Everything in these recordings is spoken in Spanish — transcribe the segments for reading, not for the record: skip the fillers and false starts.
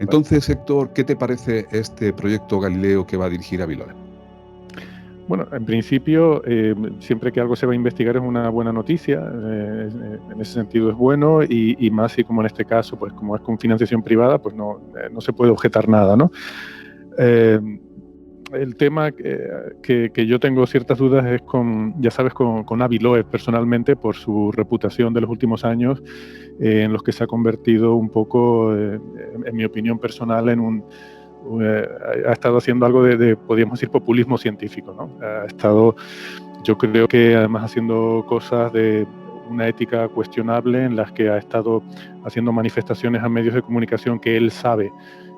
Entonces, Héctor, ¿qué te parece este proyecto Galileo que va a dirigir Avi Loeb? Bueno, en principio, siempre que algo se va a investigar es una buena noticia, en ese sentido es bueno, y más si como en este caso, pues como es con financiación privada, pues no se puede objetar nada, ¿no? Eh, el tema que yo tengo ciertas dudas es ya sabes, con Avi Loeb personalmente, por su reputación de los últimos años, en los que se ha convertido un poco, en mi opinión personal, eh, ha estado haciendo algo podríamos decir, populismo científico, ¿no? Ha estado, yo creo que además haciendo cosas de una ética cuestionable, en las que ha estado haciendo manifestaciones a medios de comunicación que él sabe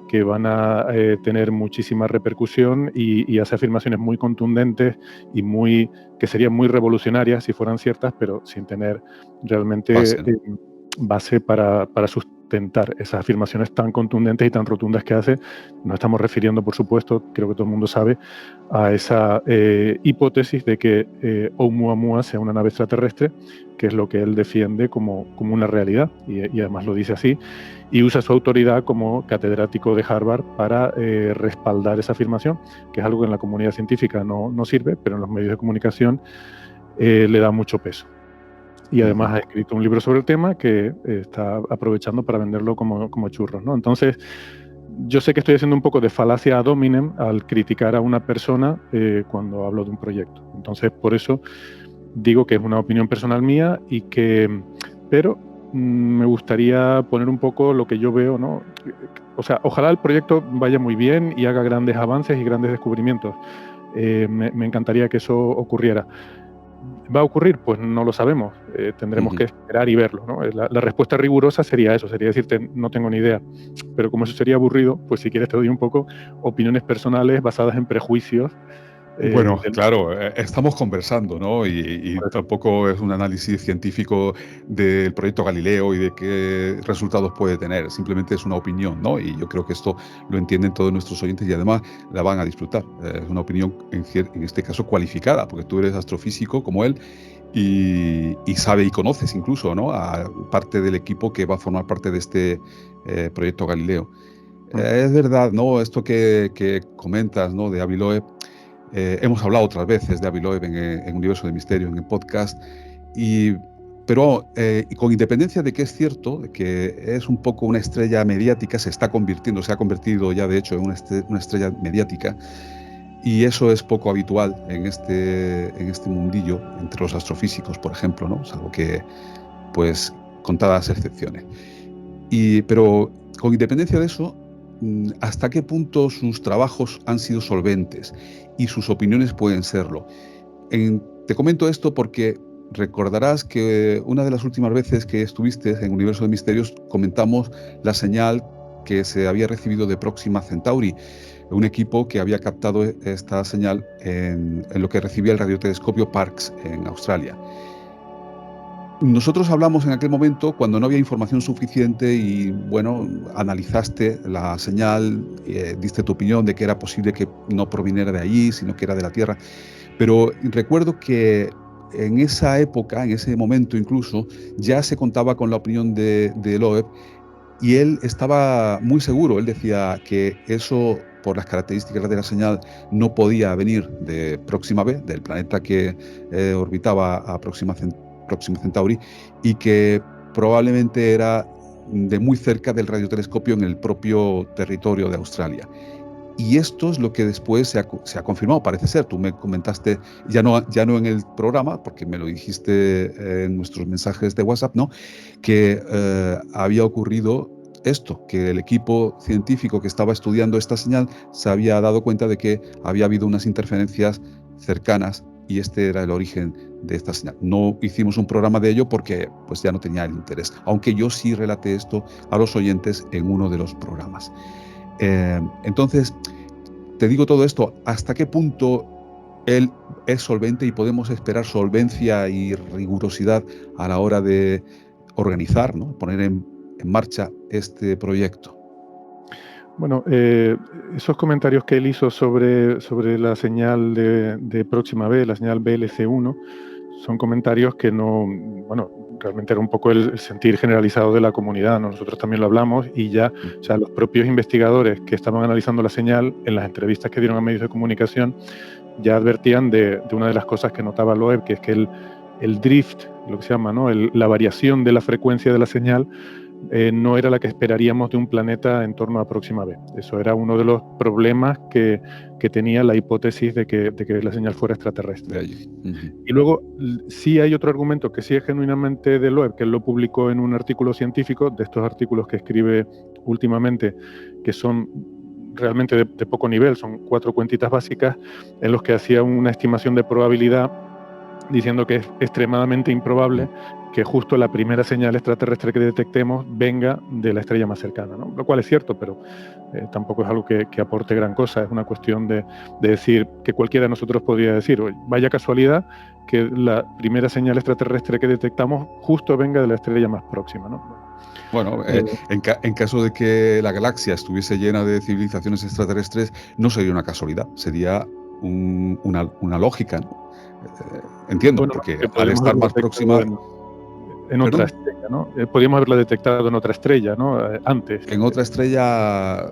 que van a tener muchísima repercusión, y hace afirmaciones muy contundentes y que serían muy revolucionarias si fueran ciertas, pero sin tener realmente Base, ¿no? base para sustentar esas afirmaciones tan contundentes y tan rotundas que hace. Nos estamos refiriendo, por supuesto, creo que todo el mundo sabe, a esa hipótesis de que Oumuamua sea una nave extraterrestre, que es lo que él defiende como una realidad, y además lo dice así, y usa su autoridad como catedrático de Harvard para respaldar esa afirmación, que es algo que en la comunidad científica no sirve, pero en los medios de comunicación le da mucho peso. Y además ha escrito un libro sobre el tema que está aprovechando para venderlo como churros, ¿no? Entonces, yo sé que estoy haciendo un poco de falacia ad hominem al criticar a una persona cuando hablo de un proyecto. Entonces, por eso digo que es una opinión personal mía, pero me gustaría poner un poco lo que yo veo, ¿no? O sea, ojalá el proyecto vaya muy bien y haga grandes avances y grandes descubrimientos. Me encantaría que eso ocurriera. ¿Va a ocurrir? Pues no lo sabemos. Tendremos que esperar y verlo, ¿no? La respuesta rigurosa sería eso, sería decirte no tengo ni idea. Pero como eso sería aburrido, pues si quieres te doy un poco opiniones personales basadas en prejuicios. Bueno, claro, estamos conversando, ¿no? Y tampoco es un análisis científico del proyecto Galileo y de qué resultados puede tener. Simplemente es una opinión, ¿no? Y yo creo que esto lo entienden todos nuestros oyentes y además la van a disfrutar. Es una opinión, en este caso, cualificada, porque tú eres astrofísico como él y sabe y conoces incluso, ¿no? A parte del equipo que va a formar parte de este proyecto Galileo. Es verdad, ¿no? Esto que comentas, ¿no? De Avi Loeb. Hemos hablado otras veces de Avi Loeb en Universo de Misterios, en el podcast, pero y con independencia de que es cierto, de que es un poco una estrella mediática, se ha convertido ya de hecho en una estrella mediática, y eso es poco habitual en este mundillo, entre los astrofísicos, por ejemplo, ¿no? Salvo que, pues, contadas excepciones. Pero con independencia de eso, ¿hasta qué punto sus trabajos han sido solventes y sus opiniones pueden serlo? Te comento esto porque recordarás que una de las últimas veces que estuviste en Universo de Misterios comentamos la señal que se había recibido de Próxima Centauri, un equipo que había captado esta señal en lo que recibía el radiotelescopio Parkes en Australia. Nosotros hablamos en aquel momento cuando no había información suficiente y, bueno, analizaste la señal, diste tu opinión de que era posible que no proviniera de allí, sino que era de la Tierra. Pero recuerdo que en esa época, en ese momento incluso, ya se contaba con la opinión de Loeb y él estaba muy seguro. Él decía que eso, por las características de la señal, no podía venir de Próxima B, del planeta que orbitaba a Próxima Centauri, y que probablemente era de muy cerca del radiotelescopio en el propio territorio de Australia. Y esto es lo que después se ha confirmado, parece ser. Tú me comentaste, ya no en el programa, porque me lo dijiste en nuestros mensajes de WhatsApp, ¿no? Que había ocurrido esto, que el equipo científico que estaba estudiando esta señal se había dado cuenta de que había habido unas interferencias cercanas y este era el origen de esta señal. No hicimos un programa de ello porque pues ya no tenía el interés, aunque yo sí relaté esto a los oyentes en uno de los programas. Entonces, te digo todo esto, ¿hasta qué punto él es solvente y podemos esperar solvencia y rigurosidad a la hora de organizar, ¿no? Poner en marcha este proyecto? Bueno, esos comentarios que él hizo sobre la señal de Próxima B, la señal BLC1, son comentarios que no, bueno, realmente era un poco el sentir generalizado de la comunidad, ¿no? Nosotros también lo hablamos y ya, o sea, los propios investigadores que estaban analizando la señal, en las entrevistas que dieron a medios de comunicación, ya advertían de una de las cosas que notaba Loeb, que es que el drift, lo que se llama, ¿no? La variación de la frecuencia de la señal no era la que esperaríamos de un planeta en torno a Próxima B. Eso era uno de los problemas que tenía la hipótesis de que la señal fuera extraterrestre. De allí. Y luego sí hay otro argumento que sí es genuinamente de Loeb, que él lo publicó en un artículo científico, de estos artículos que escribe últimamente, que son realmente de poco nivel, son 4 cuentitas básicas, en los que hacía una estimación de probabilidad diciendo que es extremadamente improbable que justo la primera señal extraterrestre que detectemos venga de la estrella más cercana, ¿no? Lo cual es cierto, pero tampoco es algo que aporte gran cosa. Es una cuestión de decir que cualquiera de nosotros podría decir, vaya casualidad que la primera señal extraterrestre que detectamos justo venga de la estrella más próxima, ¿no? Bueno, en caso de que la galaxia estuviese llena de civilizaciones extraterrestres, no sería una casualidad, sería una lógica, ¿no? Entiendo, Bueno, porque que al podríamos estar haberlo más próxima... en otra estrella, ¿no? Podríamos haberla detectado en otra estrella, ¿no? Antes. En otra estrella,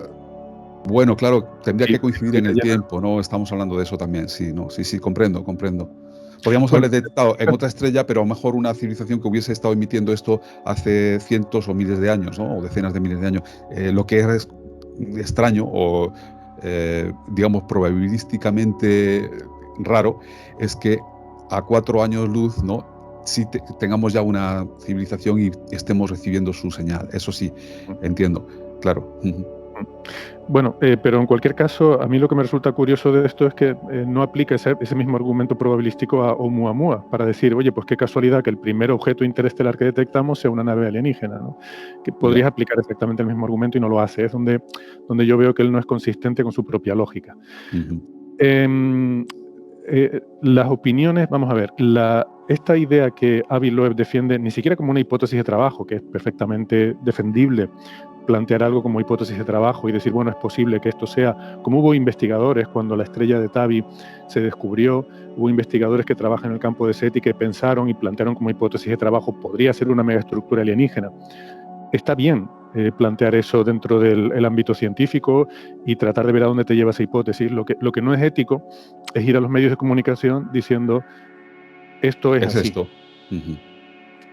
bueno, claro, tendría Sí, que coincidir en el llena. tiempo, ¿no? Estamos hablando de eso también, sí, no, sí, comprendo. Podríamos Bueno, haber detectado en otra estrella, pero a lo mejor una civilización que hubiese estado emitiendo esto hace cientos o miles de años, ¿no? O decenas de miles de años. Lo que es extraño o, digamos, probabilísticamente raro es que a 4 años luz, ¿no? Sí tengamos ya una civilización y estemos recibiendo su señal. Eso sí, entiendo, claro. Bueno, pero en cualquier caso, a mí lo que me resulta curioso de esto es que no aplica ese mismo argumento probabilístico a Oumuamua para decir, oye, pues qué casualidad que el primer objeto interestelar que detectamos sea una nave alienígena, ¿no? Que podrías aplicar exactamente el mismo argumento y no lo hace. Es donde yo veo que él no es consistente con su propia lógica. Las opiniones, vamos a ver, esta idea que Avi Loeb defiende ni siquiera como una hipótesis de trabajo, que es perfectamente defendible, plantear algo como hipótesis de trabajo y decir, bueno, es posible que esto sea, como hubo investigadores cuando la estrella de Tabi se descubrió, hubo investigadores que trabajan en el campo de SETI que pensaron y plantearon como hipótesis de trabajo, podría ser una megaestructura alienígena. Está bien plantear eso dentro del ámbito científico y tratar de ver a dónde te lleva esa hipótesis. Lo que no es ético es ir a los medios de comunicación diciendo esto es así, esto.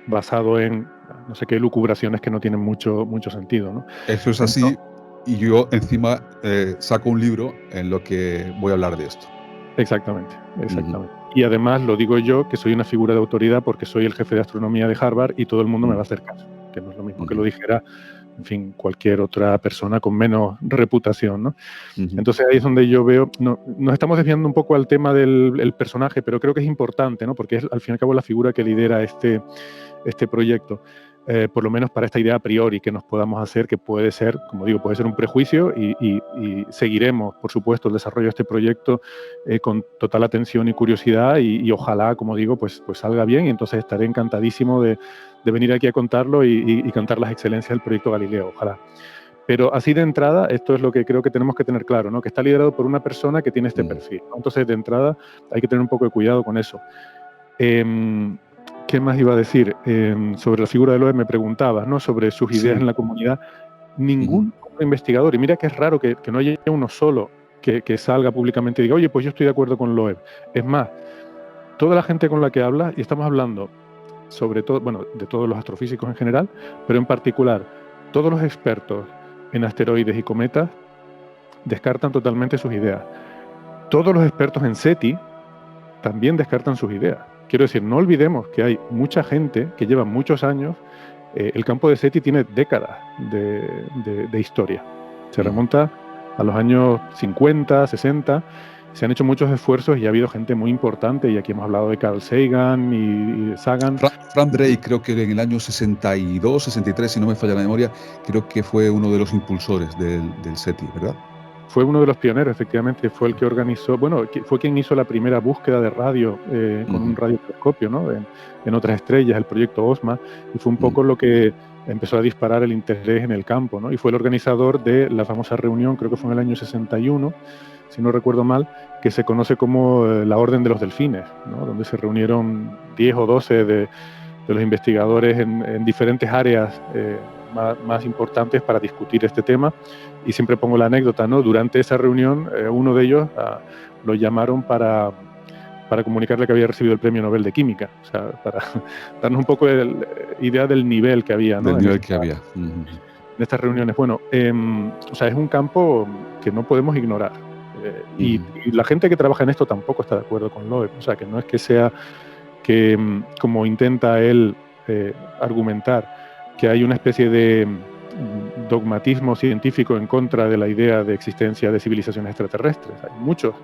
basado en no sé qué lucubraciones que no tienen mucho sentido, ¿no? Eso es así. Y yo encima saco un libro en lo que voy a hablar de esto. Exactamente. Y además lo digo yo, que soy una figura de autoridad porque soy el jefe de astronomía de Harvard y todo el mundo me va a hacer caso, que no es lo mismo que lo dijera, en fin, cualquier otra persona con menos reputación, ¿no? Entonces ahí es donde yo veo, nos estamos desviando un poco al tema del personaje, pero creo que es importante, ¿no? Porque es al fin y al cabo la figura que lidera este proyecto. Por lo menos para esta idea a priori que nos podamos hacer, que puede ser, como digo, puede ser un prejuicio y seguiremos, por supuesto, el desarrollo de este proyecto con total atención y curiosidad y ojalá, como digo, pues salga bien y entonces estaré encantadísimo de venir aquí a contarlo y cantar las excelencias del proyecto Galileo, ojalá. Pero así de entrada, esto es lo que creo que tenemos que tener claro, ¿no? Que está liderado por una persona que tiene este perfil, ¿no? Entonces, de entrada, hay que tener un poco de cuidado con eso. ¿Qué más iba a decir? Sobre la figura de Loeb me preguntabas, ¿no? Sobre sus ideas en la comunidad. Ningún investigador, y mira que es raro que no haya uno solo que salga públicamente y diga, oye, pues yo estoy de acuerdo con Loeb. Es más, toda la gente con la que habla, y estamos hablando sobre todo, bueno, de todos los astrofísicos en general, pero en particular, todos los expertos en asteroides y cometas descartan totalmente sus ideas. Todos los expertos en SETI también descartan sus ideas. Quiero decir, no olvidemos que hay mucha gente que lleva muchos años, el campo de SETI tiene décadas de historia. Se remonta a los años 50, 60, se han hecho muchos esfuerzos y ha habido gente muy importante, y aquí hemos hablado de Carl Sagan y Sagan. Frank Drake, creo que en el año 62, 63, si no me falla la memoria, creo que fue uno de los impulsores del SETI, ¿verdad? Fue uno de los pioneros, efectivamente, fue el que organizó, bueno, fue quien hizo la primera búsqueda de radio con un radiotelescopio, ¿no? En otras estrellas, el proyecto OSMA, y fue un poco lo que empezó a disparar el interés en el campo, ¿no? Y fue el organizador de la famosa reunión, creo que fue en el año 61, si no recuerdo mal, que se conoce como la Orden de los Delfines, ¿no? Donde se reunieron 10 o 12 los investigadores en diferentes áreas más importantes para discutir este tema. Y siempre pongo la anécdota, ¿no? Durante esa reunión, uno de ellos lo llamaron para comunicarle que había recibido el Premio Nobel de Química, o sea, para darnos un poco idea del nivel que había, ¿no? Del nivel que había. En estas reuniones. Bueno, o sea, es un campo que no podemos ignorar. Y la gente que trabaja en esto tampoco está de acuerdo con Loeb. O sea, que no es que sea que, como intenta él argumentar, que hay una especie de dogmatismo científico en contra de la idea de existencia de civilizaciones extraterrestres. Hay muchos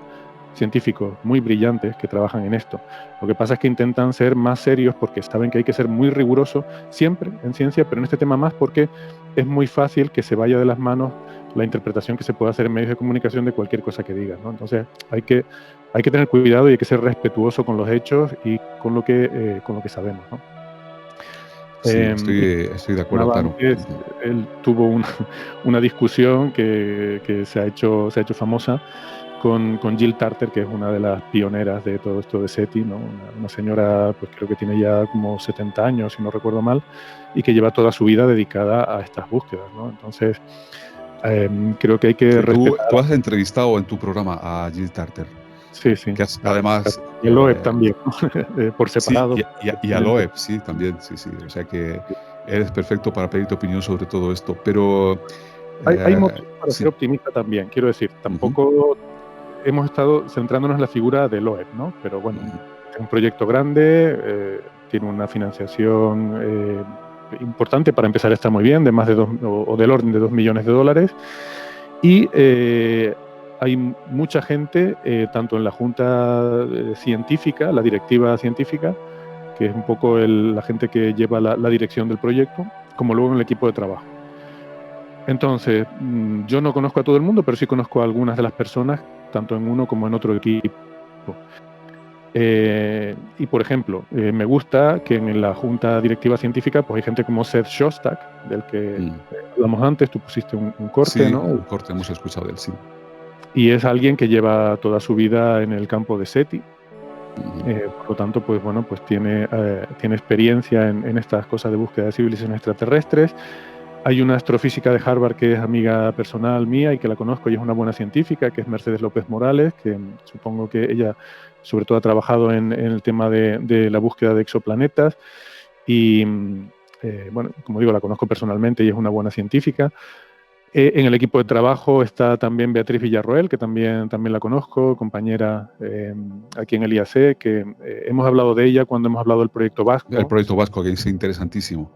científicos muy brillantes que trabajan en esto. Lo que pasa es que intentan ser más serios porque saben que hay que ser muy riguroso siempre en ciencia, pero en este tema más porque es muy fácil que se vaya de las manos la interpretación que se puede hacer en medios de comunicación de cualquier cosa que digan, ¿no? Entonces hay que tener cuidado y hay que ser respetuoso con los hechos y con lo que sabemos, ¿no? Sí, estoy de acuerdo, claro. Antes, él tuvo una discusión que se ha hecho famosa con Jill Tarter, que es una de las pioneras de todo esto de SETI, ¿no? Una señora, pues creo que tiene ya como 70 años, si no recuerdo mal, y que lleva toda su vida dedicada a estas búsquedas, ¿no? Entonces, creo que hay que respetar. Tú has entrevistado en tu programa a Jill Tarter. Sí, sí. Que además... Y a Loeb también, por separado. Sí, y a Loeb, sí, también, sí. O sea que eres perfecto para pedir tu opinión sobre todo esto, pero... Hay motivos para ser optimista también, quiero decir, tampoco hemos estado centrándonos en la figura de Loeb, ¿no? Pero bueno, es un proyecto grande, tiene una financiación importante, para empezar está muy bien, de más de del orden de $2 millones, y hay mucha gente, tanto en la junta científica, la directiva científica, que es un poco la gente que lleva la dirección del proyecto, como luego en el equipo de trabajo. Entonces, yo no conozco a todo el mundo, pero sí conozco a algunas de las personas, tanto en uno como en otro equipo. Y, por ejemplo, me gusta que en la junta directiva científica pues hay gente como Seth Shostak, del que hablamos antes, tú pusiste un corte, sí, ¿no? Un corte, hemos escuchado de él, sí. Y es alguien que lleva toda su vida en el campo de SETI. Por lo tanto, pues bueno, pues tiene experiencia en estas cosas de búsqueda de civilizaciones extraterrestres. Hay una astrofísica de Harvard que es amiga personal mía y que la conozco y es una buena científica, que es Mercedes López Morales, que supongo que ella sobre todo ha trabajado en el tema de la búsqueda de exoplanetas. Y bueno, como digo, la conozco personalmente y es una buena científica. En el equipo de trabajo está también Beatriz Villarroel, que también la conozco, compañera aquí en el IAC, que hemos hablado de ella cuando hemos hablado del proyecto Vasco. El proyecto Vasco, que es interesantísimo,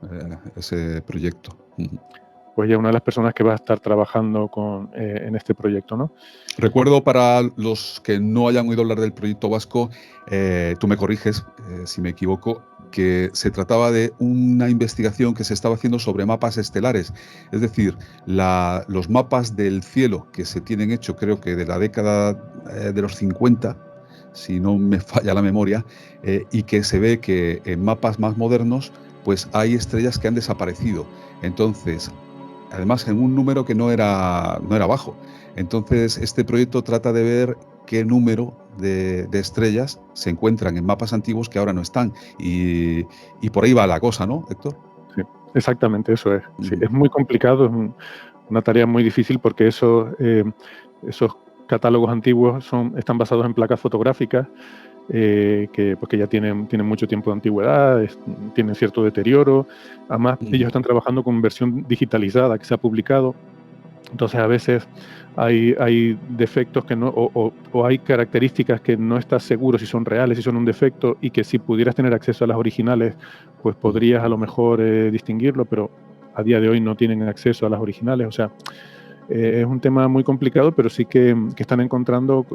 ese proyecto. Pues ya una de las personas que va a estar trabajando en este proyecto, ¿no? Recuerdo, para los que no hayan oído hablar del proyecto Vasco, tú me corriges si me equivoco, que se trataba de una investigación que se estaba haciendo sobre mapas estelares, es decir, los mapas del cielo que se tienen hecho, creo que de la década de los 50, si no me falla la memoria, y que se ve que en mapas más modernos pues hay estrellas que han desaparecido. Entonces, además en un número que no era bajo. Entonces, este proyecto trata de ver qué número de estrellas se encuentran en mapas antiguos que ahora no están. Y por ahí va la cosa, ¿no, Héctor? Sí, exactamente, eso es. Sí, es muy complicado, es una tarea muy difícil porque esos catálogos antiguos están basados en placas fotográficas porque ya tienen mucho tiempo de antigüedad, tienen cierto deterioro. Además, ellos están trabajando con versión digitalizada que se ha publicado. Entonces, a veces hay defectos que no, o hay características que no estás seguro si son reales, si son un defecto, y que si pudieras tener acceso a las originales, pues podrías a lo mejor distinguirlo, pero a día de hoy no tienen acceso a las originales. O sea, es un tema muy complicado, pero sí que están encontrando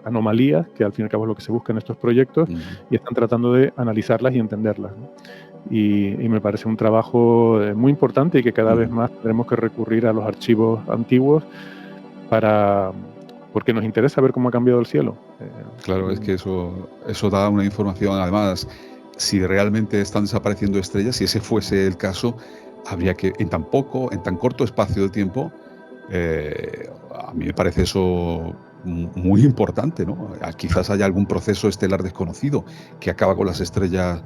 anomalías, que al fin y al cabo es lo que se busca en estos proyectos, y están tratando de analizarlas y entenderlas, ¿no? Y me parece un trabajo muy importante y que cada vez más tendremos que recurrir a los archivos antiguos porque nos interesa ver cómo ha cambiado el cielo. Claro, es que eso da una información. Además, si realmente están desapareciendo estrellas, si ese fuese el caso, habría que, en tan corto espacio de tiempo, a mí me parece eso muy importante, ¿no? Quizás haya algún proceso estelar desconocido que acaba con las estrellas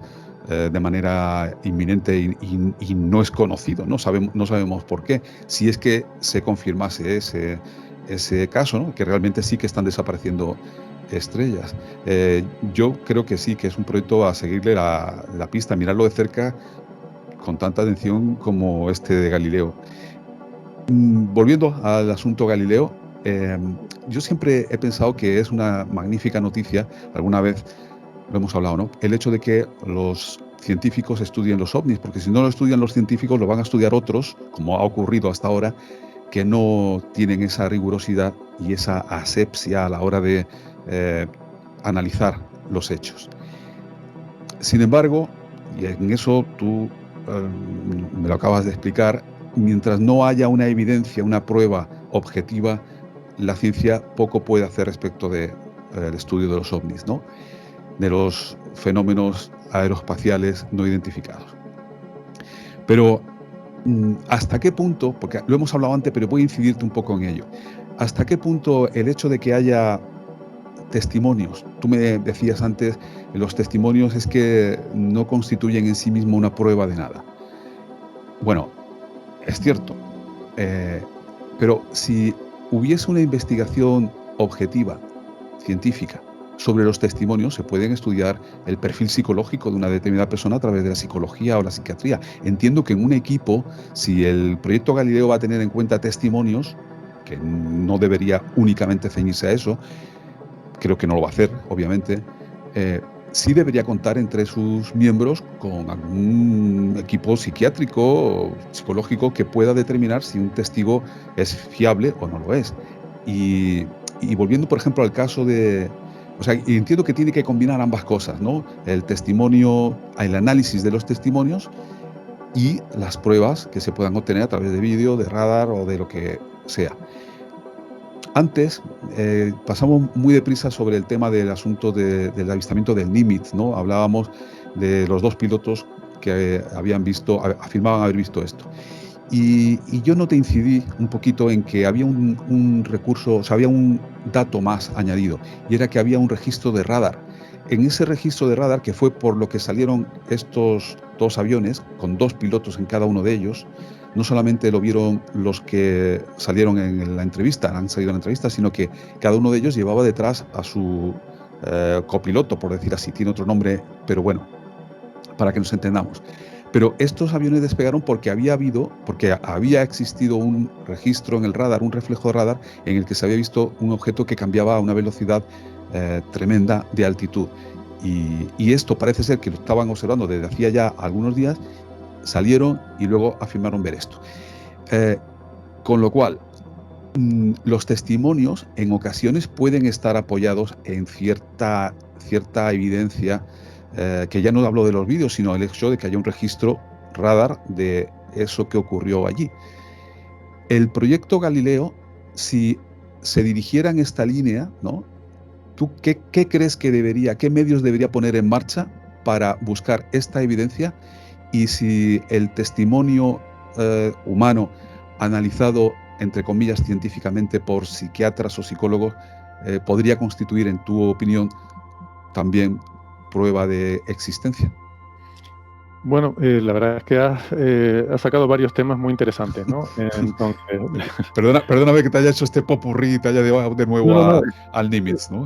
de manera inminente y no es conocido, no sabemos por qué. Si es que se confirmase ese caso, ¿no? Que realmente sí que están desapareciendo estrellas. Yo creo que sí, que es un proyecto a seguirle la pista, mirarlo de cerca con tanta atención como este de Galileo. Volviendo al asunto Galileo, yo siempre he pensado que es una magnífica noticia, alguna vez lo hemos hablado, ¿no? El hecho de que los científicos estudien los ovnis, porque si no lo estudian los científicos, lo van a estudiar otros, como ha ocurrido hasta ahora, que no tienen esa rigurosidad y esa asepsia a la hora de eh, analizar los hechos. Sin embargo, y en eso tú me lo acabas de explicar, mientras no haya una evidencia, una prueba objetiva, la ciencia poco puede hacer respecto del estudio de los ovnis, ¿no? De los fenómenos aeroespaciales no identificados. Pero ¿hasta qué punto, porque lo hemos hablado antes, pero voy a incidirte un poco en ello, hasta qué punto el hecho de que haya testimonios, tú me decías antes, los testimonios es que no constituyen en sí mismo una prueba de nada? Bueno, es cierto, pero si hubiese una investigación objetiva, científica, sobre los testimonios, se pueden estudiar el perfil psicológico de una determinada persona a través de la psicología o la psiquiatría. Entiendo que en un equipo, si el proyecto Galileo va a tener en cuenta testimonios, que no debería únicamente ceñirse a eso, creo que no lo va a hacer, obviamente, sí debería contar entre sus miembros con algún equipo psiquiátrico o psicológico que pueda determinar si un testigo es fiable o no lo es. Y, y volviendo, por ejemplo, al caso de... O sea, entiendo que tiene que combinar ambas cosas, ¿no? El testimonio, el análisis de los testimonios y las pruebas que se puedan obtener a través de vídeo, de radar o de lo que sea. Antes pasamos muy deprisa sobre el tema del asunto del avistamiento del Nimitz, ¿no? Hablábamos de los dos pilotos que habían visto, afirmaban haber visto esto. Y yo no te incidí un poquito en que había un recurso, o sea, había un dato más añadido, y era que había un registro de radar. En ese registro de radar, que fue por lo que salieron estos dos aviones, con dos pilotos en cada uno de ellos, no solamente lo vieron los que salieron en la entrevista, han salido en la entrevista, sino que cada uno de ellos llevaba detrás a su copiloto, por decir así, tiene otro nombre, pero bueno, para que nos entendamos. Pero estos aviones despegaron porque había existido un registro en el radar, un reflejo de radar, en el que se había visto un objeto que cambiaba a una velocidad tremenda de altitud. Y esto parece ser que lo estaban observando desde hacía ya algunos días, salieron y luego afirmaron ver esto. Con lo cual, los testimonios en ocasiones pueden estar apoyados en cierta evidencia, que ya no hablo de los vídeos, sino el hecho de que haya un registro radar de eso que ocurrió allí. El proyecto Galileo, si se dirigiera en esta línea, ¿no? ¿Tú qué crees que qué medios debería poner en marcha para buscar esta evidencia? Y si el testimonio humano analizado, entre comillas, científicamente por psiquiatras o psicólogos, podría constituir, en tu opinión, también prueba de existencia. Bueno, la verdad es que has sacado varios temas muy interesantes, ¿no? Entonces, Perdóname que te haya hecho este popurrí y te haya llevado de nuevo no, al Nimitz, ¿no?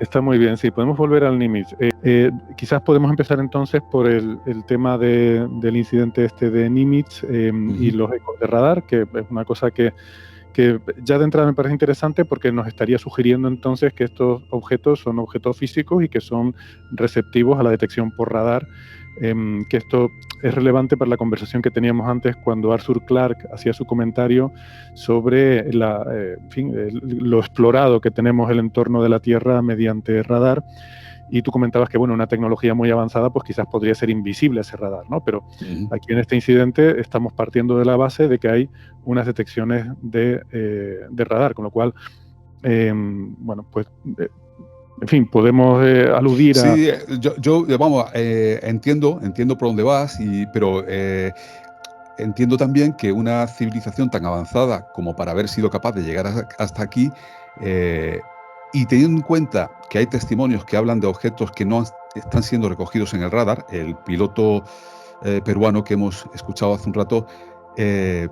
está muy bien, sí, podemos volver al Nimitz. Quizás podemos empezar entonces por el tema del incidente este de Nimitz y los ecos de radar, que es una cosa que ya de entrada me parece interesante porque nos estaría sugiriendo entonces que estos objetos son objetos físicos y que son receptivos a la detección por radar, que esto es relevante para la conversación que teníamos antes cuando Arthur Clarke hacía su comentario sobre lo explorado que tenemos el entorno de la Tierra mediante radar. Y tú comentabas que, bueno, una tecnología muy avanzada pues quizás podría ser invisible ese radar, ¿no? Pero aquí en este incidente estamos partiendo de la base de que hay unas detecciones de radar, con lo cual, bueno, pues, en fin, podemos aludir a... Sí, yo vamos, entiendo por dónde vas, pero entiendo también que una civilización tan avanzada como para haber sido capaz de llegar hasta aquí, y teniendo en cuenta que hay testimonios que hablan de objetos que no están siendo recogidos en el radar. El piloto peruano que hemos escuchado hace un rato,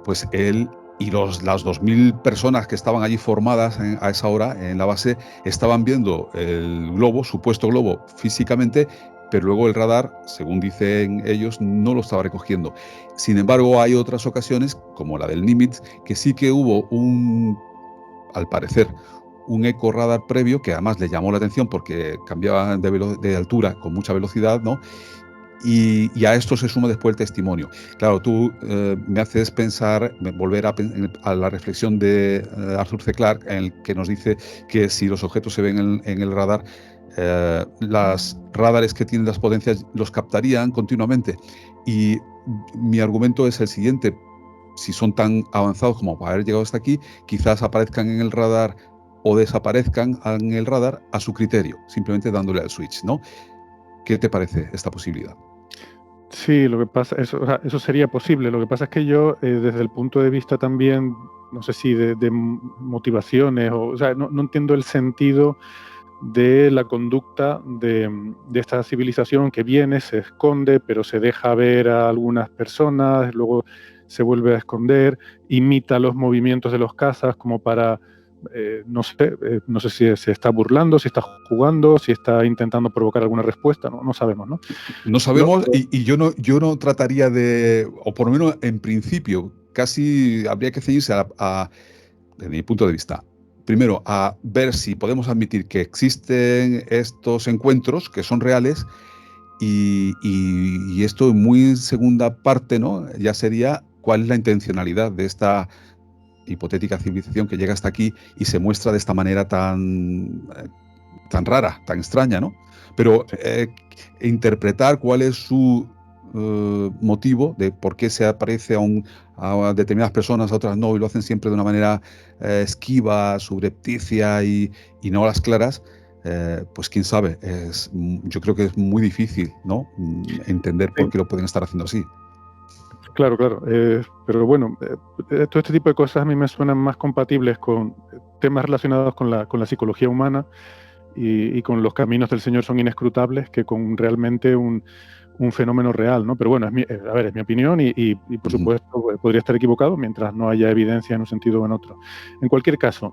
pues él y las 2000 personas que estaban allí formadas a esa hora en la base estaban viendo el globo, supuesto globo, físicamente, pero luego el radar, según dicen ellos, no lo estaba recogiendo. Sin embargo, hay otras ocasiones, como la del Nimitz, que sí que hubo al parecer, un eco radar previo que además le llamó la atención porque cambiaba de altura con mucha velocidad, ¿no? Y a esto se suma después el testimonio. Claro, tú me haces pensar, volver a la reflexión de Arthur C. Clarke, en el que nos dice que si los objetos se ven en el radar, las radares que tienen las potencias los captarían continuamente. Y mi argumento es el siguiente: si son tan avanzados como para haber llegado hasta aquí, quizás aparezcan en el radar o desaparezcan en el radar a su criterio, simplemente dándole al switch, ¿no? ¿Qué te parece esta posibilidad? Sí, lo que pasa, eso, o sea, eso sería posible. Lo que pasa es que yo, desde el punto de vista también, no sé si de motivaciones, o sea, no entiendo el sentido de la conducta de esta civilización que viene, se esconde, pero se deja ver a algunas personas, luego se vuelve a esconder, imita los movimientos de los cazas como para, no sé si se está burlando, si está jugando, si está intentando provocar alguna respuesta, no sabemos, ¿no? No sabemos, y yo no trataría de, o por lo menos en principio, casi habría que ceñirse desde mi punto de vista, primero a ver si podemos admitir que existen estos encuentros que son reales, y esto en muy segunda parte, ¿no? Ya sería cuál es la intencionalidad de esta hipotética civilización que llega hasta aquí y se muestra de esta manera tan rara, tan extraña, ¿no? Pero Sí. interpretar cuál es su motivo de por qué se aparece a determinadas personas, a otras no, y lo hacen siempre de una manera esquiva, subrepticia y no a las claras, pues quién sabe, yo creo que es muy difícil, ¿no? Entender por Sí. qué lo pueden estar haciendo así. Claro, claro. Pero bueno, todo este tipo de cosas a mí me suenan más compatibles con temas relacionados con la psicología humana y con los caminos del Señor son inescrutables que con realmente un fenómeno real, ¿no? Pero bueno, a ver, es mi opinión y por Ujú. supuesto podría estar equivocado mientras no haya evidencia en un sentido o en otro. En cualquier caso,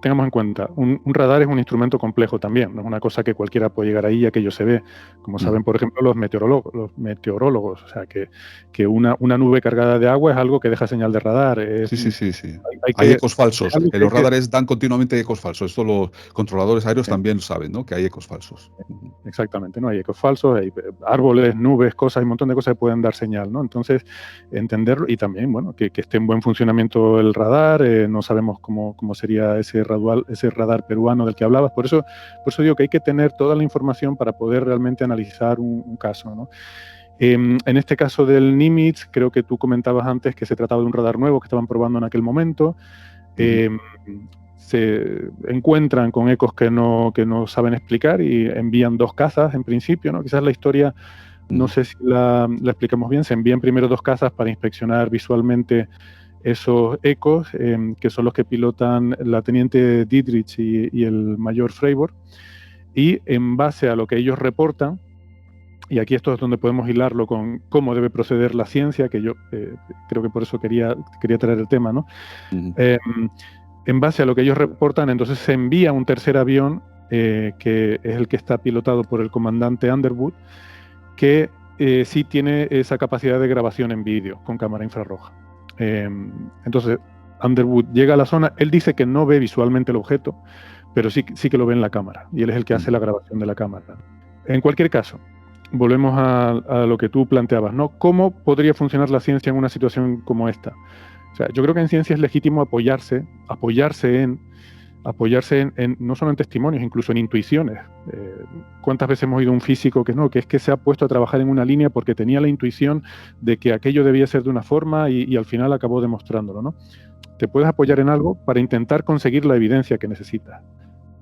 tengamos en cuenta, un radar es un instrumento complejo también, no es una cosa que cualquiera puede llegar ahí y aquello se ve. Como Ujú. saben, por ejemplo, los meteorólogos, o sea, que una nube cargada de agua es algo que deja señal de radar. Sí, sí, sí, sí. Hay Hay que, ecos falsos. algo que hay Los que radares dan continuamente ecos falsos. Esto los controladores aéreos sí. también lo saben, ¿no? Que hay ecos falsos. Ujú. Exactamente, ¿no? Hay ecos falsos, hay árboles, nubes, cosas, hay un montón de cosas que pueden dar señal, ¿no? Entonces, entenderlo y también, bueno, que esté en buen funcionamiento el radar, no sabemos cómo sería ese radar peruano del que hablabas, por eso digo que hay que tener toda la información para poder realmente analizar un caso, ¿no? En este caso del Nimitz, creo que tú comentabas antes que se trataba de un radar nuevo que estaban probando en aquel momento. Ujú. Eh, Se encuentran con ecos que no saben explicar y envían dos cazas en principio, ¿no? Quizás la historia, no Ujú. sé si la explicamos bien, se envían primero dos cazas para inspeccionar visualmente esos ecos, que son los que pilotan la teniente Dietrich y el mayor Freiburg, y en base a lo que ellos reportan, y aquí esto es donde podemos hilarlo con cómo debe proceder la ciencia, que yo creo que por eso quería traer el tema, ¿no? Ujú. Eh, en base a lo que ellos reportan, entonces se envía un tercer avión, que es el que está pilotado por el comandante Underwood, que sí tiene esa capacidad de grabación en vídeo con cámara infrarroja. Entonces, Underwood llega a la zona, él dice que no ve visualmente el objeto, pero sí que lo ve en la cámara, y él es el que hace Ujú. la grabación de la cámara. En cualquier caso, volvemos a lo que tú planteabas, ¿no? ¿Cómo podría funcionar la ciencia en una situación como esta? O sea, yo creo que en ciencia es legítimo apoyarse en no solo en testimonios, incluso en intuiciones. ¿Cuántas veces hemos oído un físico que es que se ha puesto a trabajar en una línea porque tenía la intuición de que aquello debía ser de una forma y al final acabó demostrándolo, ¿no? Te puedes apoyar en algo para intentar conseguir la evidencia que necesitas,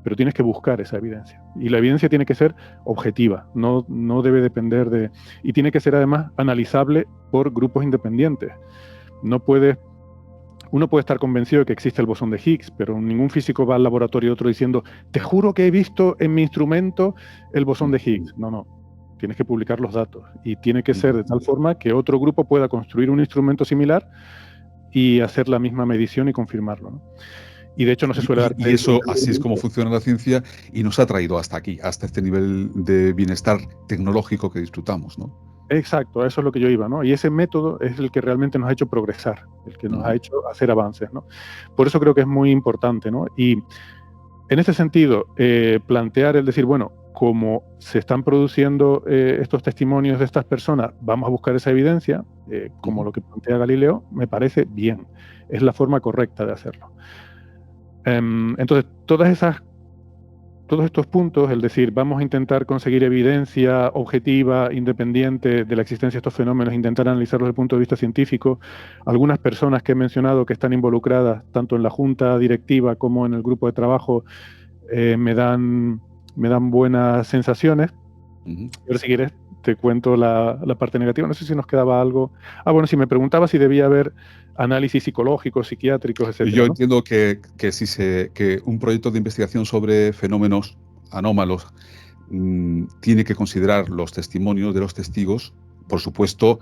pero tienes que buscar esa evidencia. Y la evidencia tiene que ser objetiva, no debe depender de... Y tiene que ser además analizable por grupos independientes. No puedes uno puede estar convencido de que existe el bosón de Higgs, pero ningún físico va al laboratorio de otro diciendo, te juro que he visto en mi instrumento el bosón de Higgs. No, no. Tienes que publicar los datos y tiene que ser de tal forma que otro grupo pueda construir un instrumento similar y hacer la misma medición y confirmarlo, ¿no? Y de hecho no se suele dar Y eso, así es como funciona la ciencia y nos ha traído hasta aquí, hasta este nivel de bienestar tecnológico que disfrutamos, ¿no? Exacto, a eso es lo que yo iba, ¿no? Y ese método es el que realmente nos ha hecho progresar, el que nos ha hecho hacer avances, ¿no? Por eso creo que es muy importante, ¿no? Y en este sentido, plantear el decir, bueno, como se están produciendo estos testimonios de estas personas, vamos a buscar esa evidencia, como lo que plantea Galileo, me parece bien, es la forma correcta de hacerlo. Entonces, todos estos puntos, el decir, vamos a intentar conseguir evidencia objetiva, independiente de la existencia de estos fenómenos, intentar analizarlos desde el punto de vista científico. Algunas personas que he mencionado que están involucradas tanto en la junta directiva como en el grupo de trabajo me dan buenas sensaciones. Pero si quieres, te cuento la parte negativa. No sé si nos quedaba algo. Bueno, si me preguntaba si debía haber análisis psicológicos, psiquiátricos, etcétera, Yo ¿no? entiendo que un proyecto de investigación sobre fenómenos anómalos tiene que considerar los testimonios de los testigos, por supuesto,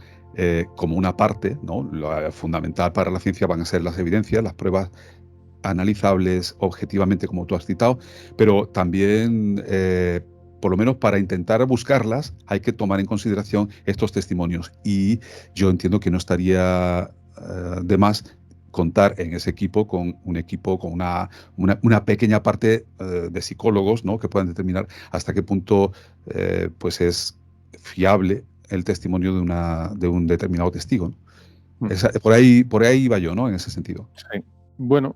como una parte, ¿no? Lo fundamental para la ciencia van a ser las evidencias, las pruebas analizables objetivamente, como tú has citado, pero también, por lo menos para intentar buscarlas, hay que tomar en consideración estos testimonios. Y yo entiendo que no estaría de más contar en ese equipo con un equipo con una pequeña parte de psicólogos, ¿no? Que puedan determinar hasta qué punto pues es fiable el testimonio de un determinado testigo, ¿no? Por ahí iba yo, ¿no? En ese sentido. Sí. Bueno,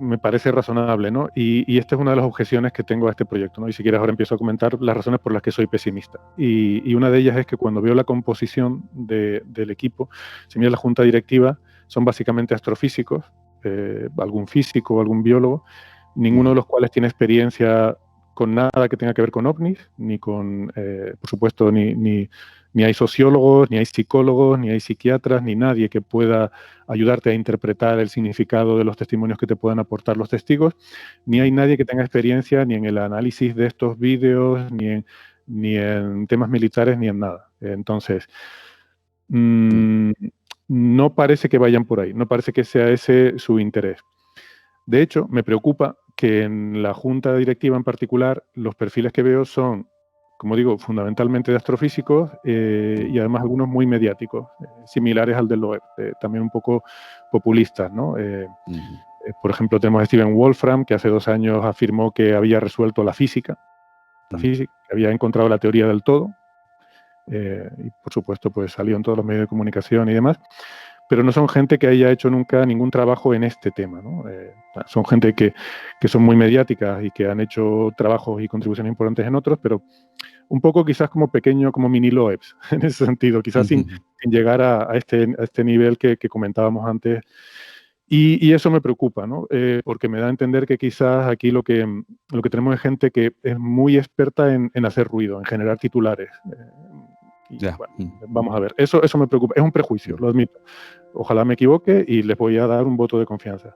me parece razonable, ¿no? Y esta es una de las objeciones que tengo a este proyecto, ¿no? Y si quieres ahora empiezo a comentar las razones por las que soy pesimista. Y una de ellas es que cuando veo la composición del equipo, si mira la junta directiva, son básicamente astrofísicos, algún físico, algún biólogo, ninguno de los cuales tiene experiencia con nada que tenga que ver con ovnis, ni con, por supuesto, ni hay sociólogos, ni hay psicólogos, ni hay psiquiatras, ni nadie que pueda ayudarte a interpretar el significado de los testimonios que te puedan aportar los testigos, ni hay nadie que tenga experiencia ni en el análisis de estos vídeos, ni en temas militares, ni en nada. Entonces, no parece que vayan por ahí, no parece que sea ese su interés. De hecho, me preocupa que en la junta directiva en particular, los perfiles que veo son, como digo, fundamentalmente de astrofísicos y además algunos muy mediáticos, similares al del Loeb, también un poco populistas, ¿no? Por ejemplo, tenemos a Steven Wolfram, que hace 2 años afirmó que había resuelto la física, que había encontrado la teoría del todo, y por supuesto pues salió en todos los medios de comunicación y demás, pero no son gente que haya hecho nunca ningún trabajo en este tema, ¿no? Son gente que son muy mediáticas y que han hecho trabajos y contribuciones importantes en otros, pero un poco quizás como pequeño, como mini Loebs, en ese sentido, quizás sin llegar a este nivel que comentábamos antes. Y eso me preocupa, ¿no? Porque me da a entender que quizás aquí lo que tenemos es gente que es muy experta en hacer ruido, en generar titulares. Bueno, vamos a ver, eso me preocupa, es un prejuicio, lo admito. Ojalá me equivoque y les voy a dar un voto de confianza.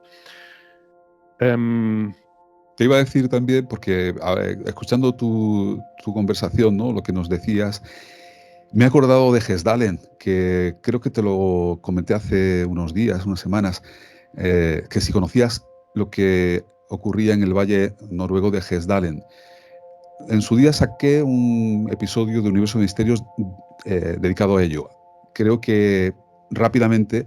Te iba a decir también, porque escuchando tu conversación, ¿no? Lo que nos decías, me he acordado de Hesdalen, que creo que te lo comenté hace unos días, unas semanas, que si conocías lo que ocurría en el valle noruego de Hesdalen. En su día saqué un episodio de Universo de Misterios dedicado a ello. Creo que rápidamente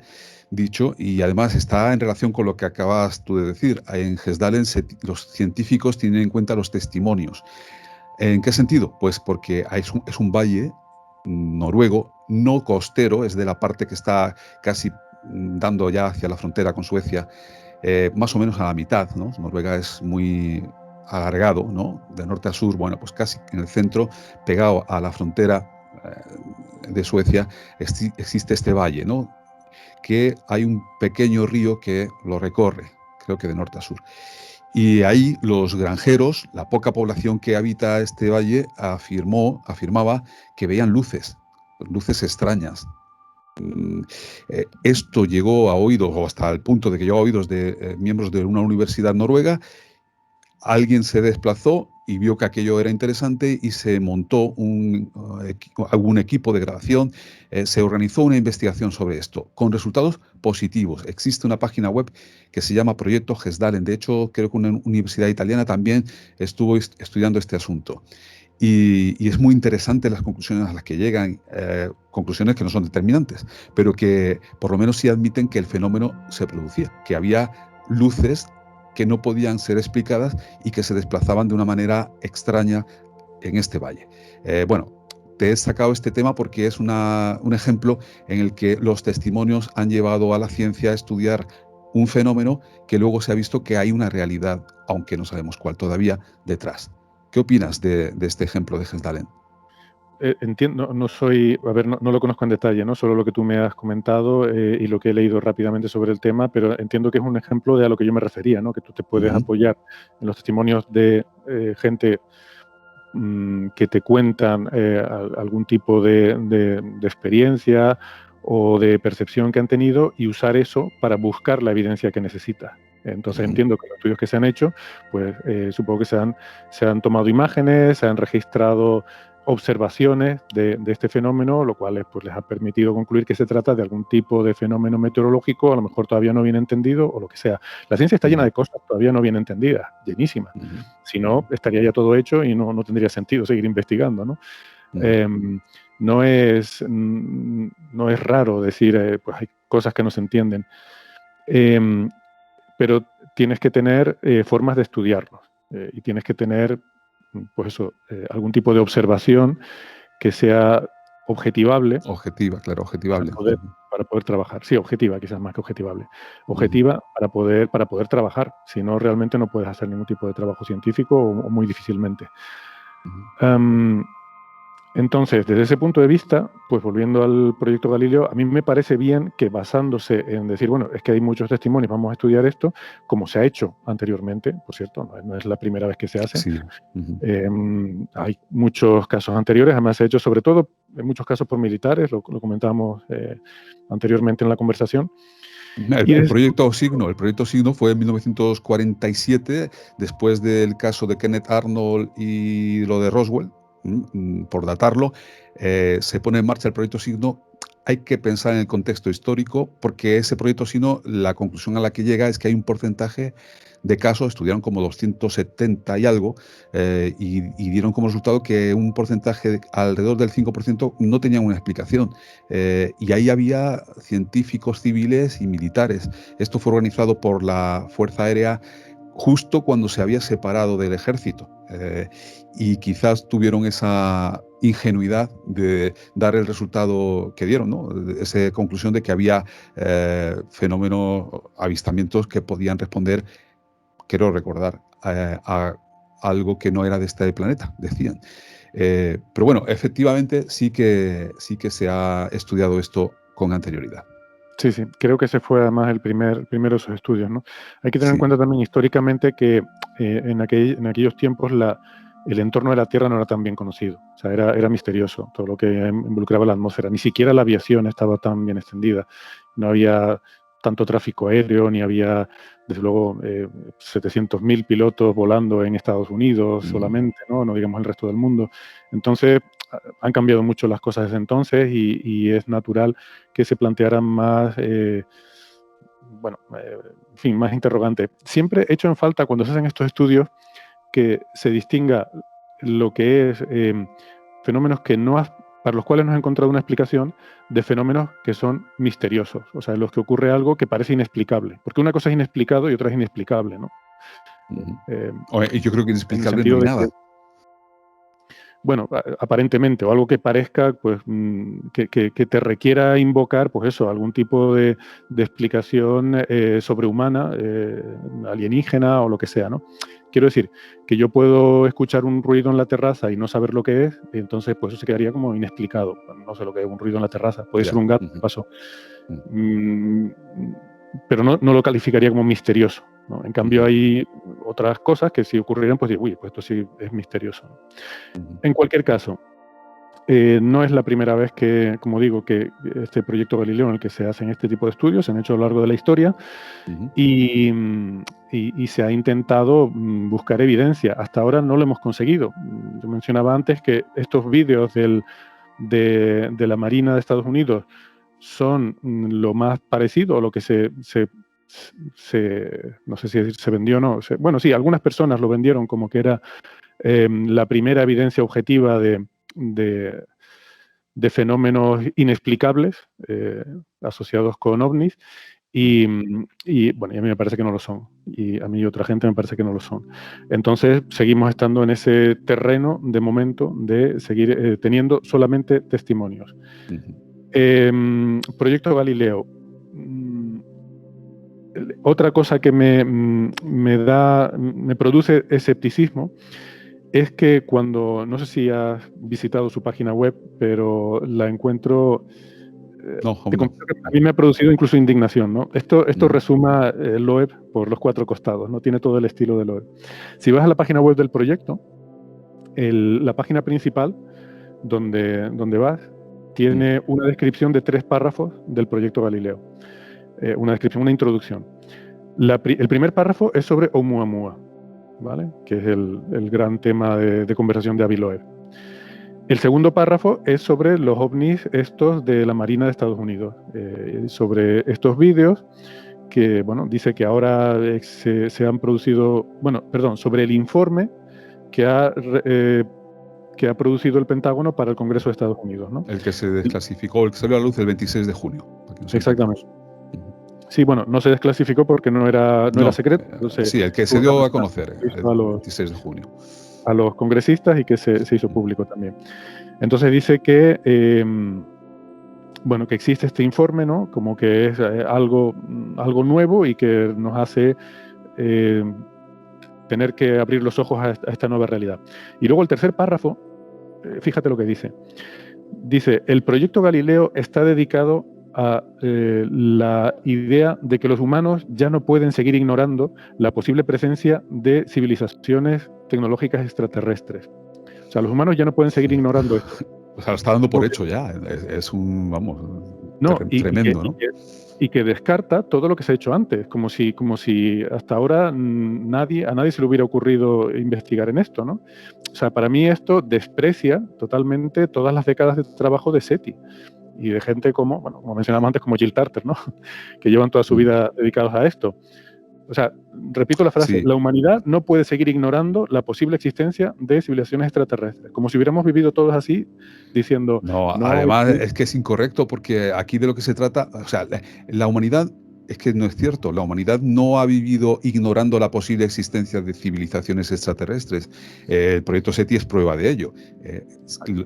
dicho, y además está en relación con lo que acabas tú de decir. En Hesdalen los científicos tienen en cuenta los testimonios. ¿En qué sentido? Pues porque es un valle noruego, no costero, es de la parte que está casi dando ya hacia la frontera con Suecia, más o menos a la mitad, ¿no? Noruega es muy alargado, ¿no? De norte a sur, bueno, pues casi en el centro, pegado a la frontera de Suecia, existe este valle, ¿no? Que hay un pequeño río que lo recorre, creo que de norte a sur. Y ahí los granjeros, la poca población que habita este valle, afirmaba que veían luces extrañas. Esto llegó a oídos, o hasta el punto de que llegó a oídos de miembros de una universidad noruega. Alguien se desplazó y vio que aquello era interesante y se montó algún equipo de grabación, se organizó una investigación sobre esto, con resultados positivos. Existe una página web que se llama Proyecto Gesdalen. De hecho, creo que una universidad italiana también estuvo estudiando este asunto. Y es muy interesante las conclusiones a las que llegan, conclusiones que no son determinantes, pero que por lo menos sí admiten que el fenómeno se producía, que había luces que no podían ser explicadas y que se desplazaban de una manera extraña en este valle. Bueno, te he sacado este tema porque es un ejemplo en el que los testimonios han llevado a la ciencia a estudiar un fenómeno que luego se ha visto que hay una realidad, aunque no sabemos cuál todavía, detrás. ¿Qué opinas de este ejemplo de Gesdalen? Entiendo, no soy, a ver, no lo conozco en detalle, ¿no? Solo lo que tú me has comentado y lo que he leído rápidamente sobre el tema, pero entiendo que es un ejemplo de a lo que yo me refería, ¿no? Que tú te puedes Ujú. apoyar en los testimonios de gente que te cuentan algún tipo de experiencia o de percepción que han tenido y usar eso para buscar la evidencia que necesitas. Entonces Ujú. entiendo que los estudios que se han hecho, pues supongo que se han tomado imágenes, se han registrado observaciones de este fenómeno, lo cual pues, les ha permitido concluir que se trata de algún tipo de fenómeno meteorológico, a lo mejor todavía no bien entendido o lo que sea. La ciencia está llena Ujú. de cosas todavía no bien entendidas, llenísimas. Ujú. Si no, estaría ya todo hecho y no tendría sentido seguir investigando, ¿no? Ujú. Em, no es raro decir, pues hay cosas que no se entienden, em, pero tienes que tener formas de estudiarlos y tienes que tener, pues eso, algún tipo de observación que sea objetivable Objetiva, claro, para objetivable. poder, Ujú. para poder trabajar. Sí, objetiva, quizás más que objetivable. Ujú. Objetiva para poder trabajar. Si no, realmente no puedes hacer ningún tipo de trabajo científico o muy difícilmente. Ujú. Em, entonces, desde ese punto de vista, pues volviendo al proyecto Galileo, a mí me parece bien que basándose en decir, bueno, es que hay muchos testimonios, vamos a estudiar esto, como se ha hecho anteriormente, por cierto, no es la primera vez que se hace. Sí. Ujú. Hay muchos casos anteriores, además se ha hecho sobre todo, en muchos casos por militares, lo comentábamos anteriormente en la conversación. El, Y el desde ese punto- proyecto Signo, el proyecto Signo fue en 1947, después del caso de Kenneth Arnold y lo de Roswell, por datarlo, se pone en marcha el proyecto Signo. Hay que pensar en el contexto histórico, porque ese proyecto Signo, la conclusión a la que llega es que hay un porcentaje de casos, estudiaron como 270 y algo, y dieron como resultado que un porcentaje alrededor del 5% no tenían una explicación. Y ahí había científicos civiles y militares. Esto fue organizado por la Fuerza Aérea justo cuando se había separado del ejército. Y quizás tuvieron esa ingenuidad de dar el resultado que dieron, ¿no? Esa conclusión de que había fenómenos, avistamientos que podían responder, quiero recordar, a algo que no era de este planeta, decían. Pero bueno, efectivamente sí que se ha estudiado esto con anterioridad. Sí, sí, creo que ese fue además primero de esos estudios, ¿no? Hay que tener en Sí. cuenta también históricamente que en aquellos tiempos el entorno de la Tierra no era tan bien conocido, o sea, era misterioso todo lo que involucraba la atmósfera, ni siquiera la aviación estaba tan bien extendida, no había tanto tráfico aéreo, ni había, desde luego, 700.000 pilotos volando en Estados Unidos Mm. solamente, ¿no? No digamos el resto del mundo. Entonces, han cambiado mucho las cosas desde entonces y es natural que se plantearan más, bueno, en fin, más interrogantes. Siempre he hecho en falta cuando se hacen estos estudios que se distinga lo que es fenómenos que no has, para los cuales no has encontrado una explicación de fenómenos que son misteriosos, o sea, en los que ocurre algo que parece inexplicable, porque una cosa es inexplicado y otra es inexplicable, ¿no? Ujú. Eh, Y yo creo que en el inexplicable no sentido hay de que nada. bueno, aparentemente, o algo que parezca, pues, que te requiera invocar, pues eso, algún tipo de explicación sobrehumana, alienígena o lo que sea, ¿no? Quiero decir, que yo puedo escuchar un ruido en la terraza y no saber lo que es, y entonces pues eso se quedaría como inexplicado. No sé lo que es un ruido en la terraza, puede ser Ya. un gato, Ujú. paso. Mm. Mm, pero no lo calificaría como misterioso, ¿no? En cambio Ujú. hay otras cosas que si ocurrieran, pues, uy, pues esto sí es misterioso, ¿no? Ujú. En cualquier caso, No es la primera vez que, como digo, que este proyecto Galileo en el que se hacen este tipo de estudios, se han hecho a lo largo de la historia Ujú, y se ha intentado buscar evidencia. Hasta ahora no lo hemos conseguido. Yo mencionaba antes que estos vídeos de la Marina de Estados Unidos son lo más parecido a lo que no sé si decir se vendió o no. Bueno, sí, algunas personas lo vendieron como que era la primera evidencia objetiva de, de fenómenos inexplicables asociados con ovnis ujú. bueno, y a mí me parece que no lo son. Y a mí y otra gente me parece que no lo son. Entonces, seguimos estando en ese terreno de momento de seguir teniendo solamente testimonios. Ujú. Proyecto Galileo. Mm, Otra cosa que me produce escepticismo es que cuando, no sé si has visitado su página web, pero la encuentro, No, te aún no. confieso que a mí me ha producido incluso indignación, ¿no? Esto Ujú, resuma Loeb por los 4 costados, ¿no? Tiene todo el estilo de Loeb. Si vas a la página web del proyecto, la página principal, donde vas, ujú. tiene una descripción de 3 párrafos del proyecto Galileo. Una descripción, una introducción. El primer párrafo es sobre Oumuamua, ¿vale? Que es el gran tema de conversación de Avi Loeb. El segundo párrafo es sobre los ovnis estos de la Marina de Estados Unidos, sobre estos vídeos que, bueno, dice que ahora se han producido, bueno, perdón, sobre el informe que que ha producido el Pentágono para el Congreso de Estados Unidos, ¿no? El que se desclasificó, el que salió a la luz el 26 de junio, para que nos Exactamente. entendamos. Ujú. Sí, bueno, no se desclasificó porque no era No, secreto, entonces sí, el que se fue una dio a nota conocer que hizo el 26 de junio. a los congresistas y que se hizo Ujú. público también. Entonces dice que bueno, que existe este informe, ¿no? Como que es algo nuevo y que nos hace eh, tener que abrir los ojos a esta nueva realidad. Y luego el tercer párrafo, fíjate lo que dice. Dice, el proyecto Galileo está dedicado a la idea de que los humanos ya no pueden seguir ignorando la posible presencia de civilizaciones tecnológicas extraterrestres. O sea, los humanos ya no pueden seguir ignorando esto. O sea, lo está dando por Porque hecho ya. Es un, vamos, no, tremendo, ¿no? y que descarta todo lo que se ha hecho antes, como si hasta ahora a nadie se le hubiera ocurrido investigar en esto, ¿no? O sea, para mí esto desprecia totalmente todas las décadas de trabajo de SETI y de gente como, bueno, como mencionábamos antes, como Jill Tarter, ¿no? Que llevan toda su Mm. vida dedicados a esto. O sea, repito la frase, Sí, la humanidad no puede seguir ignorando la posible existencia de civilizaciones extraterrestres, como si hubiéramos vivido todos así, diciendo, no, no, además es que es incorrecto porque aquí de lo que se trata, o sea, la humanidad, es que no es cierto, la humanidad no ha vivido ignorando la posible existencia de civilizaciones extraterrestres. El proyecto SETI es prueba de ello.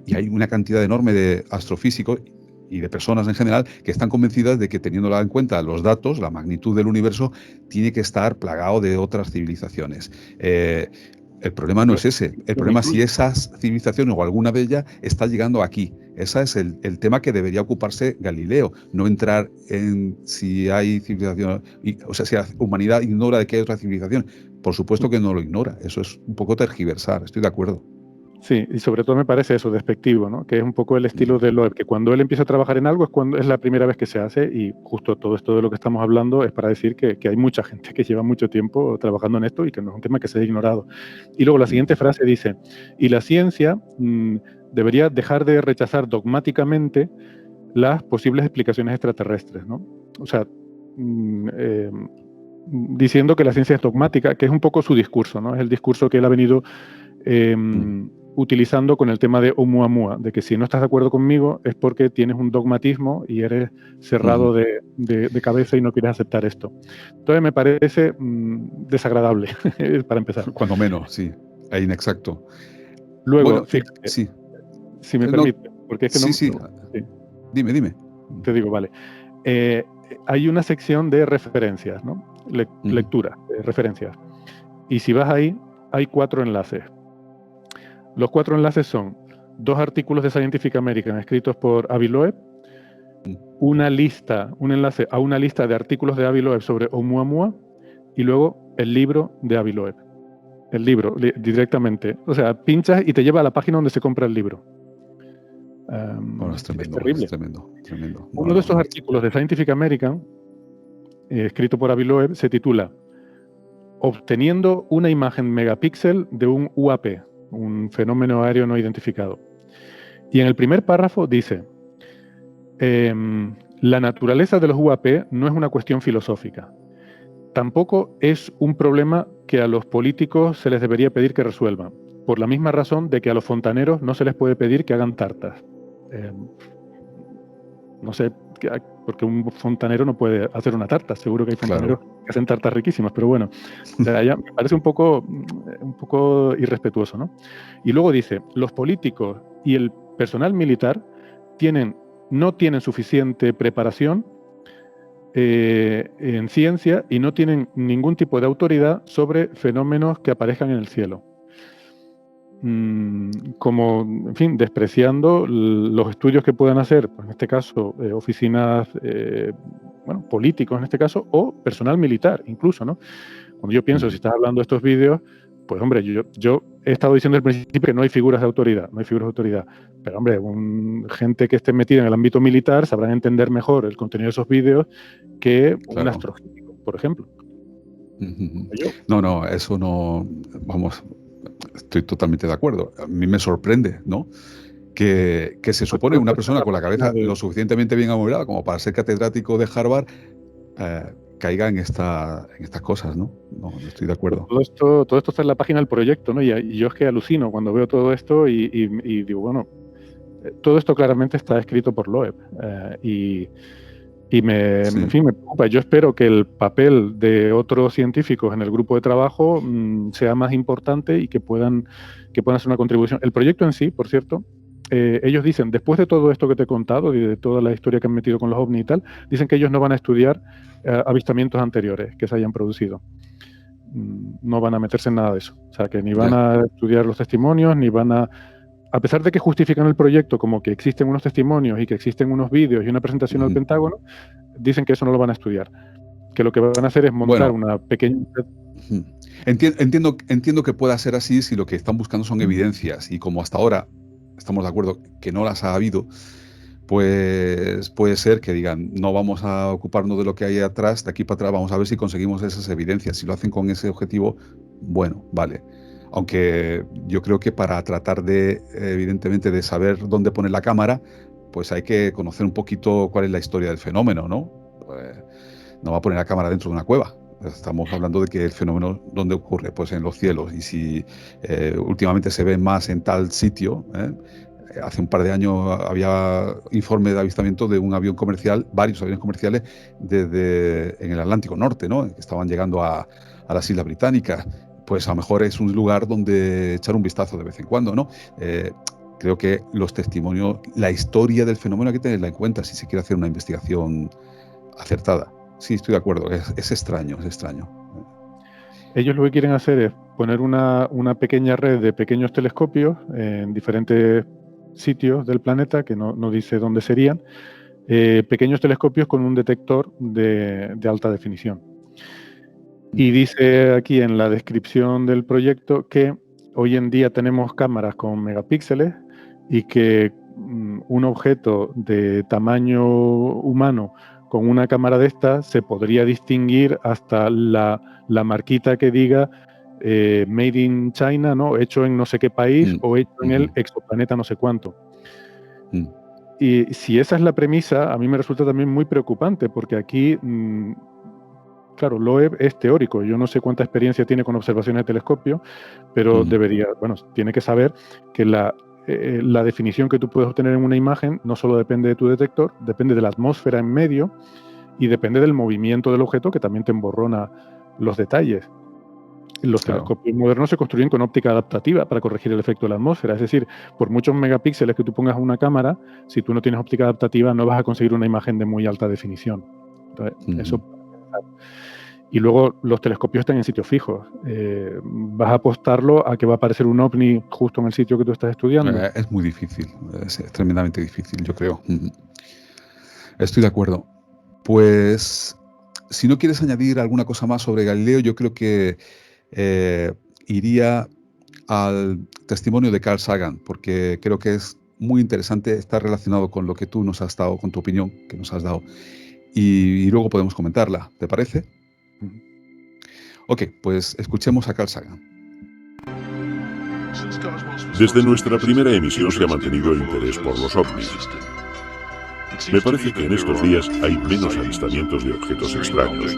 Y hay una cantidad enorme de astrofísicos y de personas en general que están convencidas de que teniendo en cuenta los datos, la magnitud del universo, tiene que estar plagado de otras civilizaciones. El problema no es ese. El problema es si incluso. esas civilizaciones o alguna de ellas está llegando aquí. Ese es el tema que debería ocuparse Galileo, no entrar en si hay civilización, o sea, si la humanidad ignora de que hay otra civilización. Por supuesto que no lo ignora, eso es un poco tergiversar, estoy de acuerdo. Sí, y sobre todo me parece eso, despectivo, ¿no? Que es un poco el estilo Mm, de Loeb, que cuando él empieza a trabajar en algo es cuando es la primera vez que se hace y justo todo esto de lo que estamos hablando es para decir que hay mucha gente que lleva mucho tiempo trabajando en esto y que no es un tema que se haya ignorado. Y luego la siguiente mm, frase dice, y la ciencia debería dejar de rechazar dogmáticamente las posibles explicaciones extraterrestres, ¿no? O sea, mm, eh, diciendo que la ciencia es dogmática, que es un poco su discurso, ¿no? Es el discurso que él ha venido eh, mm, utilizando con el tema de Oumuamua, de que si no estás de acuerdo conmigo es porque tienes un dogmatismo y eres cerrado mm. de cabeza y no quieres aceptar esto. Entonces me parece desagradable, para empezar. Cuando menos, sí, es inexacto. Luego, Bueno, fíjate, sí, si me no, permite, porque es que sí, sí, sí, dime, dime. te digo, vale. Eh, Hay una sección de referencias, ¿no? Ujú, Lectura, referencias. Y si vas ahí, hay 4 enlaces. Los 4 enlaces son 2 artículos de Scientific American escritos por Avi Loeb, mm, una lista, un enlace a una lista de artículos de Avi Loeb sobre Oumuamua y luego el libro de Avi Loeb. El libro, directamente. O sea, pinchas y te lleva a la página donde se compra el libro. Bueno, es terrible. tremendo. Uno de estos artículos de Scientific American, escrito por Avi Loeb, se titula Obteniendo una imagen megapíxel de un UAP, un fenómeno aéreo no identificado. Y en el primer párrafo dice, la naturaleza de los UAP no es una cuestión filosófica. Tampoco es un problema que a los políticos se les debería pedir que resuelvan, por la misma razón de que a los fontaneros no se les puede pedir que hagan tartas. No sé, porque un fontanero no puede hacer una tarta. Seguro que hay fontaneros que hacen tartas riquísimas, pero bueno, ya me parece un poco irrespetuoso, ¿no? Y luego dice, los políticos y el personal militar no tienen suficiente preparación en ciencia y no tienen ningún tipo de autoridad sobre fenómenos que aparezcan en el cielo. Como, en fin, despreciando los estudios que puedan hacer, pues en este caso, oficinas, políticos en este caso, o personal militar, incluso, ¿no? Cuando yo pienso, si estás hablando de estos vídeos, pues hombre, yo he estado diciendo al principio que no hay figuras de autoridad, pero hombre, gente que esté metida en el ámbito militar sabrán entender mejor el contenido de esos vídeos que un astrofísico, por ejemplo. No, eso no, vamos, estoy totalmente de acuerdo. A mí me sorprende, ¿no? Que se supone una persona con la cabeza lo suficientemente bien amueblada como para ser catedrático de Harvard caiga en estas cosas, ¿no? No estoy de acuerdo. Todo esto está en la página del proyecto, ¿no? Y yo es que alucino cuando veo todo esto y digo, bueno, todo esto claramente está escrito por Loeb. En fin, me preocupa. Yo espero que el papel de otros científicos en el grupo de trabajo sea más importante y que puedan hacer una contribución. El proyecto en sí, por cierto, ellos dicen, después de todo esto que te he contado y de toda la historia que han metido con los ovnis y tal, dicen que ellos no van a estudiar avistamientos anteriores que se hayan producido. No van a meterse en nada de eso. O sea, que ni van a estudiar los testimonios, ni van a pesar de que justifican el proyecto como que existen unos testimonios y que existen unos vídeos y una presentación al Pentágono, dicen que eso no lo van a estudiar. Que lo que van a hacer es montar una pequeña... Entiendo que pueda ser así si lo que están buscando son evidencias, y como hasta ahora estamos de acuerdo que no las ha habido, pues puede ser que digan, no vamos a ocuparnos de lo que hay atrás, de aquí para atrás vamos a ver si conseguimos esas evidencias. Si lo hacen con ese objetivo, bueno, vale. Aunque yo creo que para tratar evidentemente, de saber dónde poner la cámara, pues hay que conocer un poquito cuál es la historia del fenómeno, ¿no? Pues no va a poner la cámara dentro de una cueva. Estamos hablando de que el fenómeno, ¿dónde ocurre? Pues en los cielos. Y si últimamente se ve más en tal sitio, hace un par de años había informe de avistamiento de un avión comercial, varios aviones comerciales en el Atlántico Norte, ¿no? Que estaban llegando a las Islas Británicas. Pues a lo mejor es un lugar donde echar un vistazo de vez en cuando, ¿no? Creo que los testimonios, la historia del fenómeno hay que tenerla en cuenta si se quiere hacer una investigación acertada. Sí, estoy de acuerdo, es extraño. Ellos lo que quieren hacer es poner una pequeña red de pequeños telescopios en diferentes sitios del planeta, que no dice dónde serían, pequeños telescopios con un detector de alta definición. Y dice aquí en la descripción del proyecto que hoy en día tenemos cámaras con megapíxeles y que un objeto de tamaño humano con una cámara de estas se podría distinguir hasta la marquita que diga Made in China, ¿no? Hecho en no sé qué país o hecho en el exoplaneta no sé cuánto. Y si esa es la premisa, a mí me resulta también muy preocupante, porque aquí... Claro, Loeb es teórico, yo no sé cuánta experiencia tiene con observaciones de telescopio, pero tiene que saber que la definición que tú puedes obtener en una imagen no solo depende de tu detector, depende de la atmósfera en medio y depende del movimiento del objeto, que también te emborrona los detalles. Los telescopios modernos se construyen con óptica adaptativa para corregir el efecto de la atmósfera, es decir, por muchos megapíxeles que tú pongas en una cámara, si tú no tienes óptica adaptativa no vas a conseguir una imagen de muy alta definición. Entonces, eso... Y luego los telescopios están en sitios fijos. ¿Vas a apostarlo a que va a aparecer un ovni justo en el sitio que tú estás estudiando? Es muy difícil, es tremendamente difícil, yo creo. Estoy de acuerdo. Pues, si no quieres añadir alguna cosa más sobre Galileo, yo creo que iría al testimonio de Carl Sagan, porque creo que es muy interesante, está relacionado con lo que tú nos has dado, con tu opinión que nos has dado, y luego podemos comentarla, ¿te parece? Ok, pues escuchemos a Carl Sagan. Desde nuestra primera emisión se ha mantenido el interés por los ovnis. Me parece que en estos días hay menos avistamientos de objetos extraños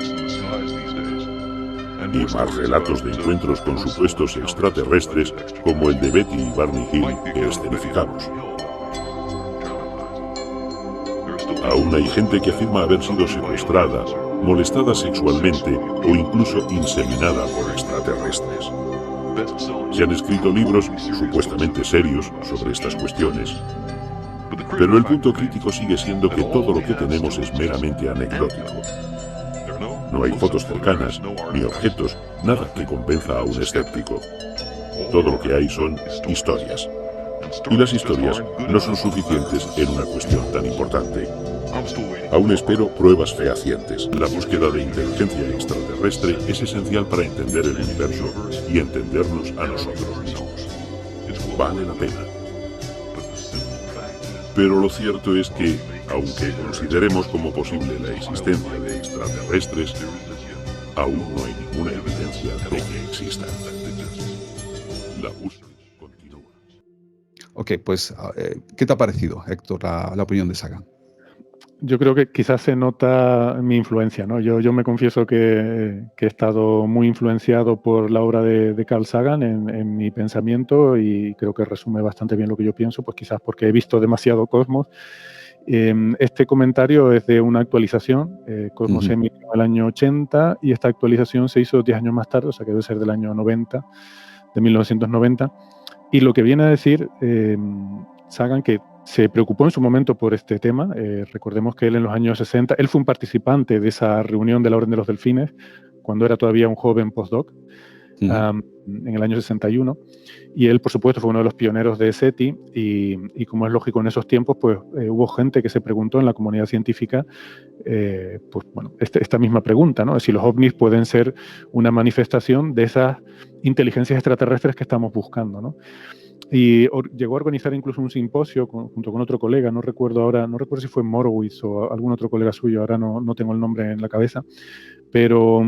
y más relatos de encuentros con supuestos extraterrestres como el de Betty y Barney Hill que escenificamos. Aún hay gente que afirma haber sido secuestrada, molestada sexualmente o incluso inseminada por extraterrestres. Se han escrito libros supuestamente serios sobre estas cuestiones. Pero el punto crítico sigue siendo que todo lo que tenemos es meramente anecdótico. No hay fotos cercanas, ni objetos, nada que convenza a un escéptico. Todo lo que hay son historias. Y las historias no son suficientes en una cuestión tan importante. Aún espero pruebas fehacientes. La búsqueda de inteligencia extraterrestre es esencial para entender el universo y entendernos a nosotros mismos. Vale la pena. Pero lo cierto es que, aunque consideremos como posible la existencia de extraterrestres, aún no hay ninguna evidencia de que existan. La búsqueda continúa. Ok, pues, ¿qué te ha parecido, Héctor, la opinión de Sagan? Yo creo que quizás se nota mi influencia, ¿no? Yo me confieso que he estado muy influenciado por la obra de Carl Sagan en mi pensamiento, y creo que resume bastante bien lo que yo pienso, pues quizás porque he visto demasiado Cosmos. Este comentario es de una actualización. Cosmos se emitió en el año 80 y esta actualización se hizo 10 años más tarde, o sea que debe ser del año 90, de 1990. Y lo que viene a decir Sagan, que se preocupó en su momento por este tema. Recordemos que él en los años 60, él fue un participante de esa reunión de la Orden de los Delfines, cuando era todavía un joven postdoc, en el año 61. Y él, por supuesto, fue uno de los pioneros de SETI, y como es lógico en esos tiempos, pues hubo gente que se preguntó en la comunidad científica, pues bueno, esta misma pregunta, ¿no? Si los ovnis pueden ser una manifestación de esas inteligencias extraterrestres que estamos buscando, ¿no? Y llegó a organizar incluso un simposio junto con otro colega, no recuerdo si fue Morowitz o algún otro colega suyo, ahora no tengo el nombre en la cabeza, pero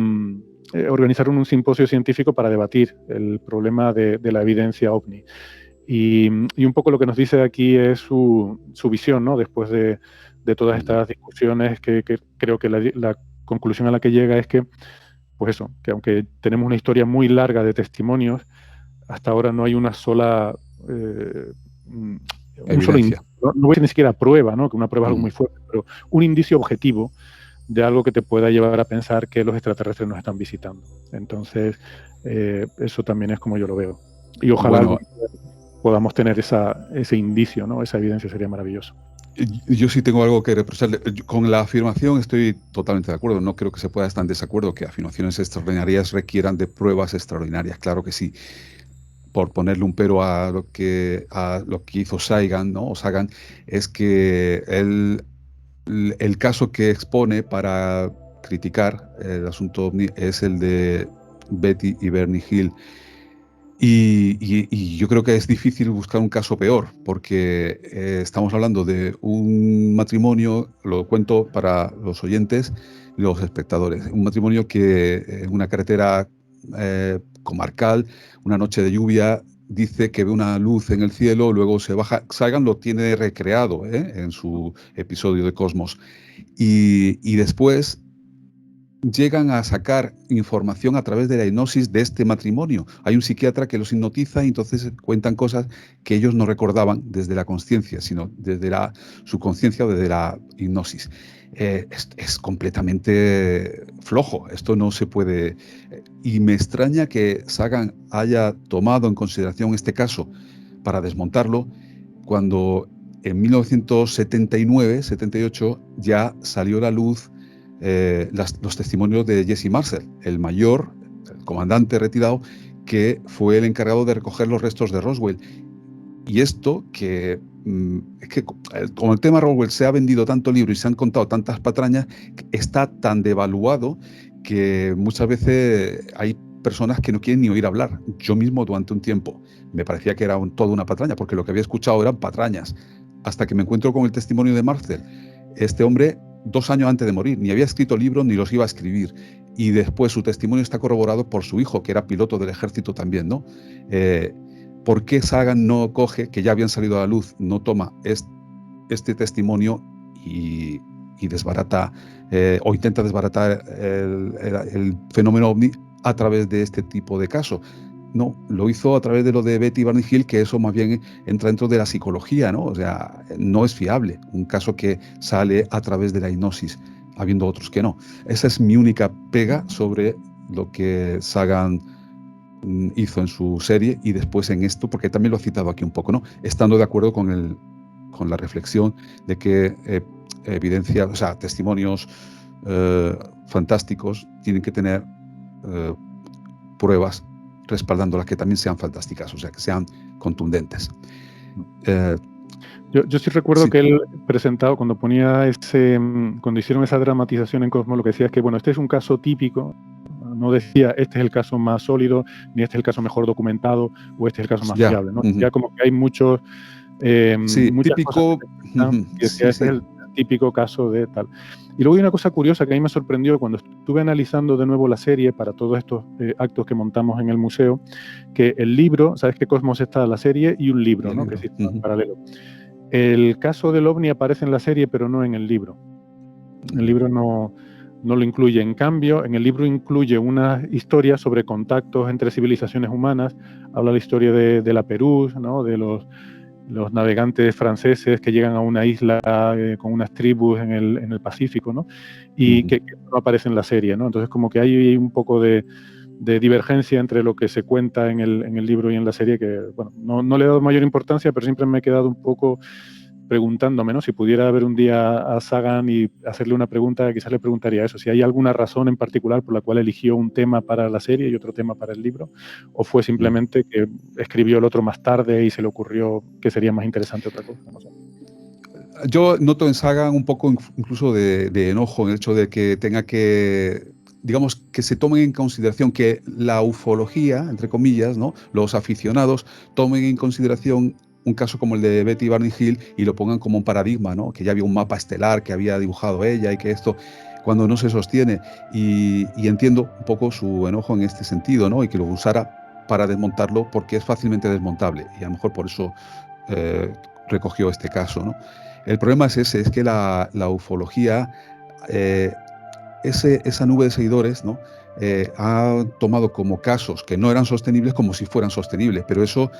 organizaron un simposio científico para debatir el problema de la evidencia ovni. Y un poco lo que nos dice aquí es su visión, ¿no? Después de todas estas discusiones, que creo que la conclusión a la que llega es que, pues eso, que aunque tenemos una historia muy larga de testimonios, hasta ahora no hay una sola un solo indicio, no voy a decir ni siquiera prueba, ¿no? Que una prueba es algo muy fuerte, pero un indicio objetivo de algo que te pueda llevar a pensar que los extraterrestres nos están visitando. Entonces, eso también es como yo lo veo. Y ojalá podamos tener ese indicio, ¿no? Esa evidencia sería maravilloso. Yo sí tengo algo que reprocharle. Con la afirmación estoy totalmente de acuerdo. No creo que se pueda estar en desacuerdo que afirmaciones extraordinarias requieran de pruebas extraordinarias. Claro que sí. Por ponerle un pero a lo que hizo Sagan, ¿no? O Sagan, es que el caso que expone para criticar el asunto ovni es el de Betty y Bernie Hill. Y yo creo que es difícil buscar un caso peor, porque estamos hablando de un matrimonio, lo cuento para los oyentes y los espectadores, un matrimonio que en una carretera comarcal, una noche de lluvia, dice que ve una luz en el cielo, luego se baja. Sagan lo tiene recreado en su episodio de Cosmos. Y después llegan a sacar información a través de la hipnosis de este matrimonio. Hay un psiquiatra que los hipnotiza y entonces cuentan cosas que ellos no recordaban desde la consciencia, sino desde la subconsciencia o desde la hipnosis. Es completamente flojo, esto no se puede. Y me extraña que Sagan haya tomado en consideración este caso para desmontarlo, cuando en 1979-78 ya salió a la luz los testimonios de Jesse Marcel, el mayor, el comandante retirado, que fue el encargado de recoger los restos de Roswell. Y esto es que como el tema Roswell se ha vendido tanto libro y se han contado tantas patrañas, está tan devaluado que muchas veces hay personas que no quieren ni oír hablar. Yo mismo durante un tiempo me parecía que era toda una patraña, porque lo que había escuchado eran patrañas, hasta que me encuentro con el testimonio de Marcel. Este hombre, 2 años antes de morir, ni había escrito libros ni los iba a escribir, y después su testimonio está corroborado por su hijo, que era piloto del ejército también, ¿no? ¿Por qué Sagan no coge, que ya habían salido a la luz, no toma este testimonio y desbarata o intenta desbaratar el fenómeno ovni a través de este tipo de caso? No, lo hizo a través de lo de Betty Barney Hill, que eso más bien entra dentro de la psicología, ¿no? O sea, no es fiable un caso que sale a través de la hipnosis, habiendo otros que no. Esa es mi única pega sobre lo que Sagan hizo en su serie y después en esto, porque también lo he citado aquí un poco, ¿no? Estando de acuerdo con la reflexión de que evidencia, o sea, testimonios fantásticos tienen que tener pruebas respaldándolas que también sean fantásticas, o sea, que sean contundentes. Yo sí recuerdo Sí. que él presentado, cuando cuando hicieron esa dramatización en Cosmos, lo que decía es que, bueno, este es un caso típico. No decía, este es el caso más sólido, ni este es el caso mejor documentado, o este es el caso más fiable, ¿no? Ya como que hay muchas típico, cosas que decía, este es el típico caso de tal. Y luego hay una cosa curiosa que a mí me sorprendió cuando estuve analizando de nuevo la serie para todos estos actos que montamos en el museo, que el libro, sabes que Cosmos está la serie y un libro, ¿no? Que existe en paralelo. El caso del OVNI aparece en la serie, pero no en el libro. El libro no lo incluye. En cambio, en el libro incluye una historia sobre contactos entre civilizaciones humanas. Habla la historia de la Perú, ¿no? De los navegantes franceses que llegan a una isla con unas tribus en el Pacífico, ¿no? Y que no aparece en la serie, ¿no? Entonces, como que hay un poco de divergencia entre lo que se cuenta en el libro y en la serie, que, bueno, no le he dado mayor importancia, pero siempre me he quedado un poco preguntándome, ¿no? Si pudiera ver un día a Sagan y hacerle una pregunta, quizás le preguntaría eso, si hay alguna razón en particular por la cual eligió un tema para la serie y otro tema para el libro, o fue simplemente que escribió el otro más tarde y se le ocurrió que sería más interesante otra cosa, no sé. Yo noto en Sagan un poco incluso de enojo en el hecho de que tenga que, digamos, que se tomen en consideración que la ufología, entre comillas, ¿no? Los aficionados tomen en consideración un caso como el de Betty Barney Hill y lo pongan como un paradigma, ¿no? Que ya había un mapa estelar que había dibujado ella y que esto, cuando no se sostiene. Y entiendo un poco su enojo en este sentido, ¿no? Y que lo usara para desmontarlo porque es fácilmente desmontable y a lo mejor por eso recogió este caso, ¿no? El problema es ese, es que la ufología, esa nube de seguidores, ¿no? Ha tomado como casos que no eran sostenibles como si fueran sostenibles, pero eso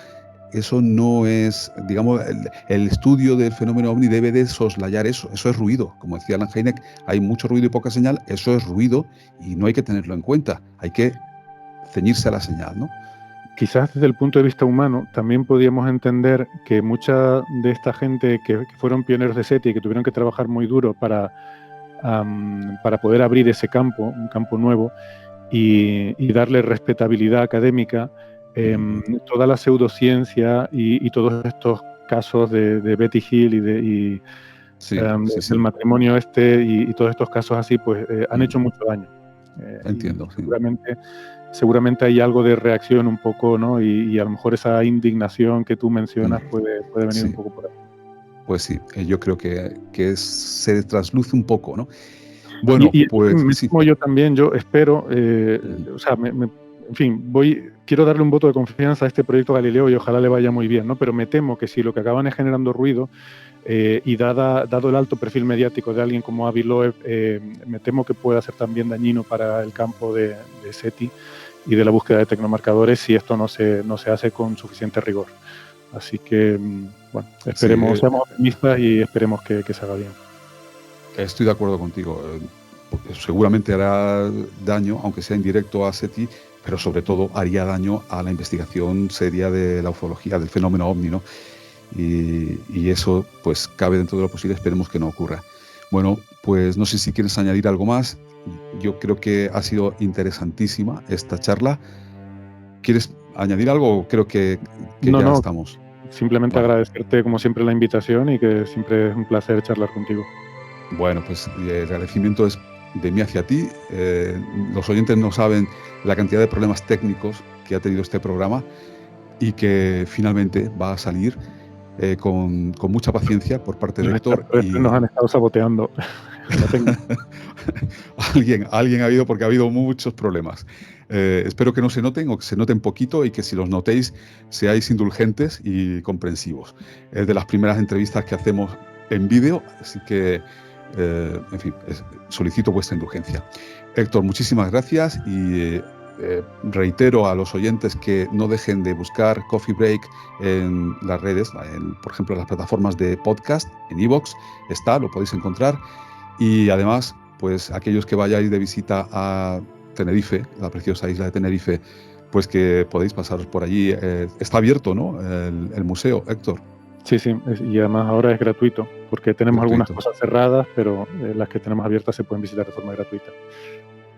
no es, digamos, el estudio del fenómeno ovni debe de soslayar eso es ruido, como decía Alan Hynek, hay mucho ruido y poca señal, eso es ruido y no hay que tenerlo en cuenta, hay que ceñirse a la señal, ¿no? Quizás desde el punto de vista humano también podríamos entender que mucha de esta gente que fueron pioneros de SETI y que tuvieron que trabajar muy duro para poder abrir ese campo, un campo nuevo, y darle respetabilidad académica, toda la pseudociencia y todos estos casos de Betty Hill y del matrimonio y todos estos casos así, pues han hecho mucho daño. Entiendo. Seguramente hay algo de reacción un poco, ¿no? Y a lo mejor esa indignación que tú mencionas puede venir un poco por ahí. Pues sí, yo creo que se trasluce un poco, ¿no? Bueno, pues yo también, yo espero, o sea, en fin, quiero darle un voto de confianza a este proyecto Galileo y ojalá le vaya muy bien, ¿no? Pero me temo que si lo que acaban es generando ruido y dado el alto perfil mediático de alguien como Avi Loeb, me temo que pueda ser también dañino para el campo de SETI y de la búsqueda de tecnomarcadores si esto no se hace con suficiente rigor. Así que, bueno, esperemos, seamos optimistas y esperemos que se haga bien. Estoy de acuerdo contigo. Seguramente hará daño, aunque sea indirecto, a SETI, pero sobre todo haría daño a la investigación seria de la ufología, del fenómeno ovni, ¿no? Y eso, pues, cabe dentro de lo posible. Esperemos que no ocurra. Bueno, pues no sé si quieres añadir algo más. Yo creo que ha sido interesantísima esta charla. ¿Quieres añadir algo o creo que ya estamos? Simplemente agradecerte, como siempre, la invitación y que siempre es un placer charlar contigo. Bueno, pues el agradecimiento es de mí hacia ti. Los oyentes no saben la cantidad de problemas técnicos que ha tenido este programa y que finalmente va a salir con mucha paciencia por parte de Héctor. Y nos han estado saboteando. Alguien ha habido, porque ha habido muchos problemas. Espero que no se noten o que se noten poquito, y que si los notéis seáis indulgentes y comprensivos. Es de las primeras entrevistas que hacemos en vídeo, así que, en fin, solicito vuestra indulgencia. Héctor, muchísimas gracias, y reitero a los oyentes que no dejen de buscar Coffee Break en las redes, por ejemplo, en las plataformas de podcast, en iVoox lo podéis encontrar. Y además, pues aquellos que vayáis de visita a Tenerife, la preciosa isla de Tenerife, pues que podéis pasar por allí. Está abierto, ¿no?, el museo, Héctor. Sí, y además ahora es gratuito, porque tenemos algunas cosas cerradas, pero las que tenemos abiertas se pueden visitar de forma gratuita.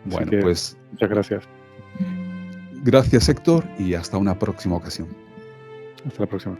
Bueno, pues muchas gracias. Gracias, Héctor, y hasta una próxima ocasión. Hasta la próxima.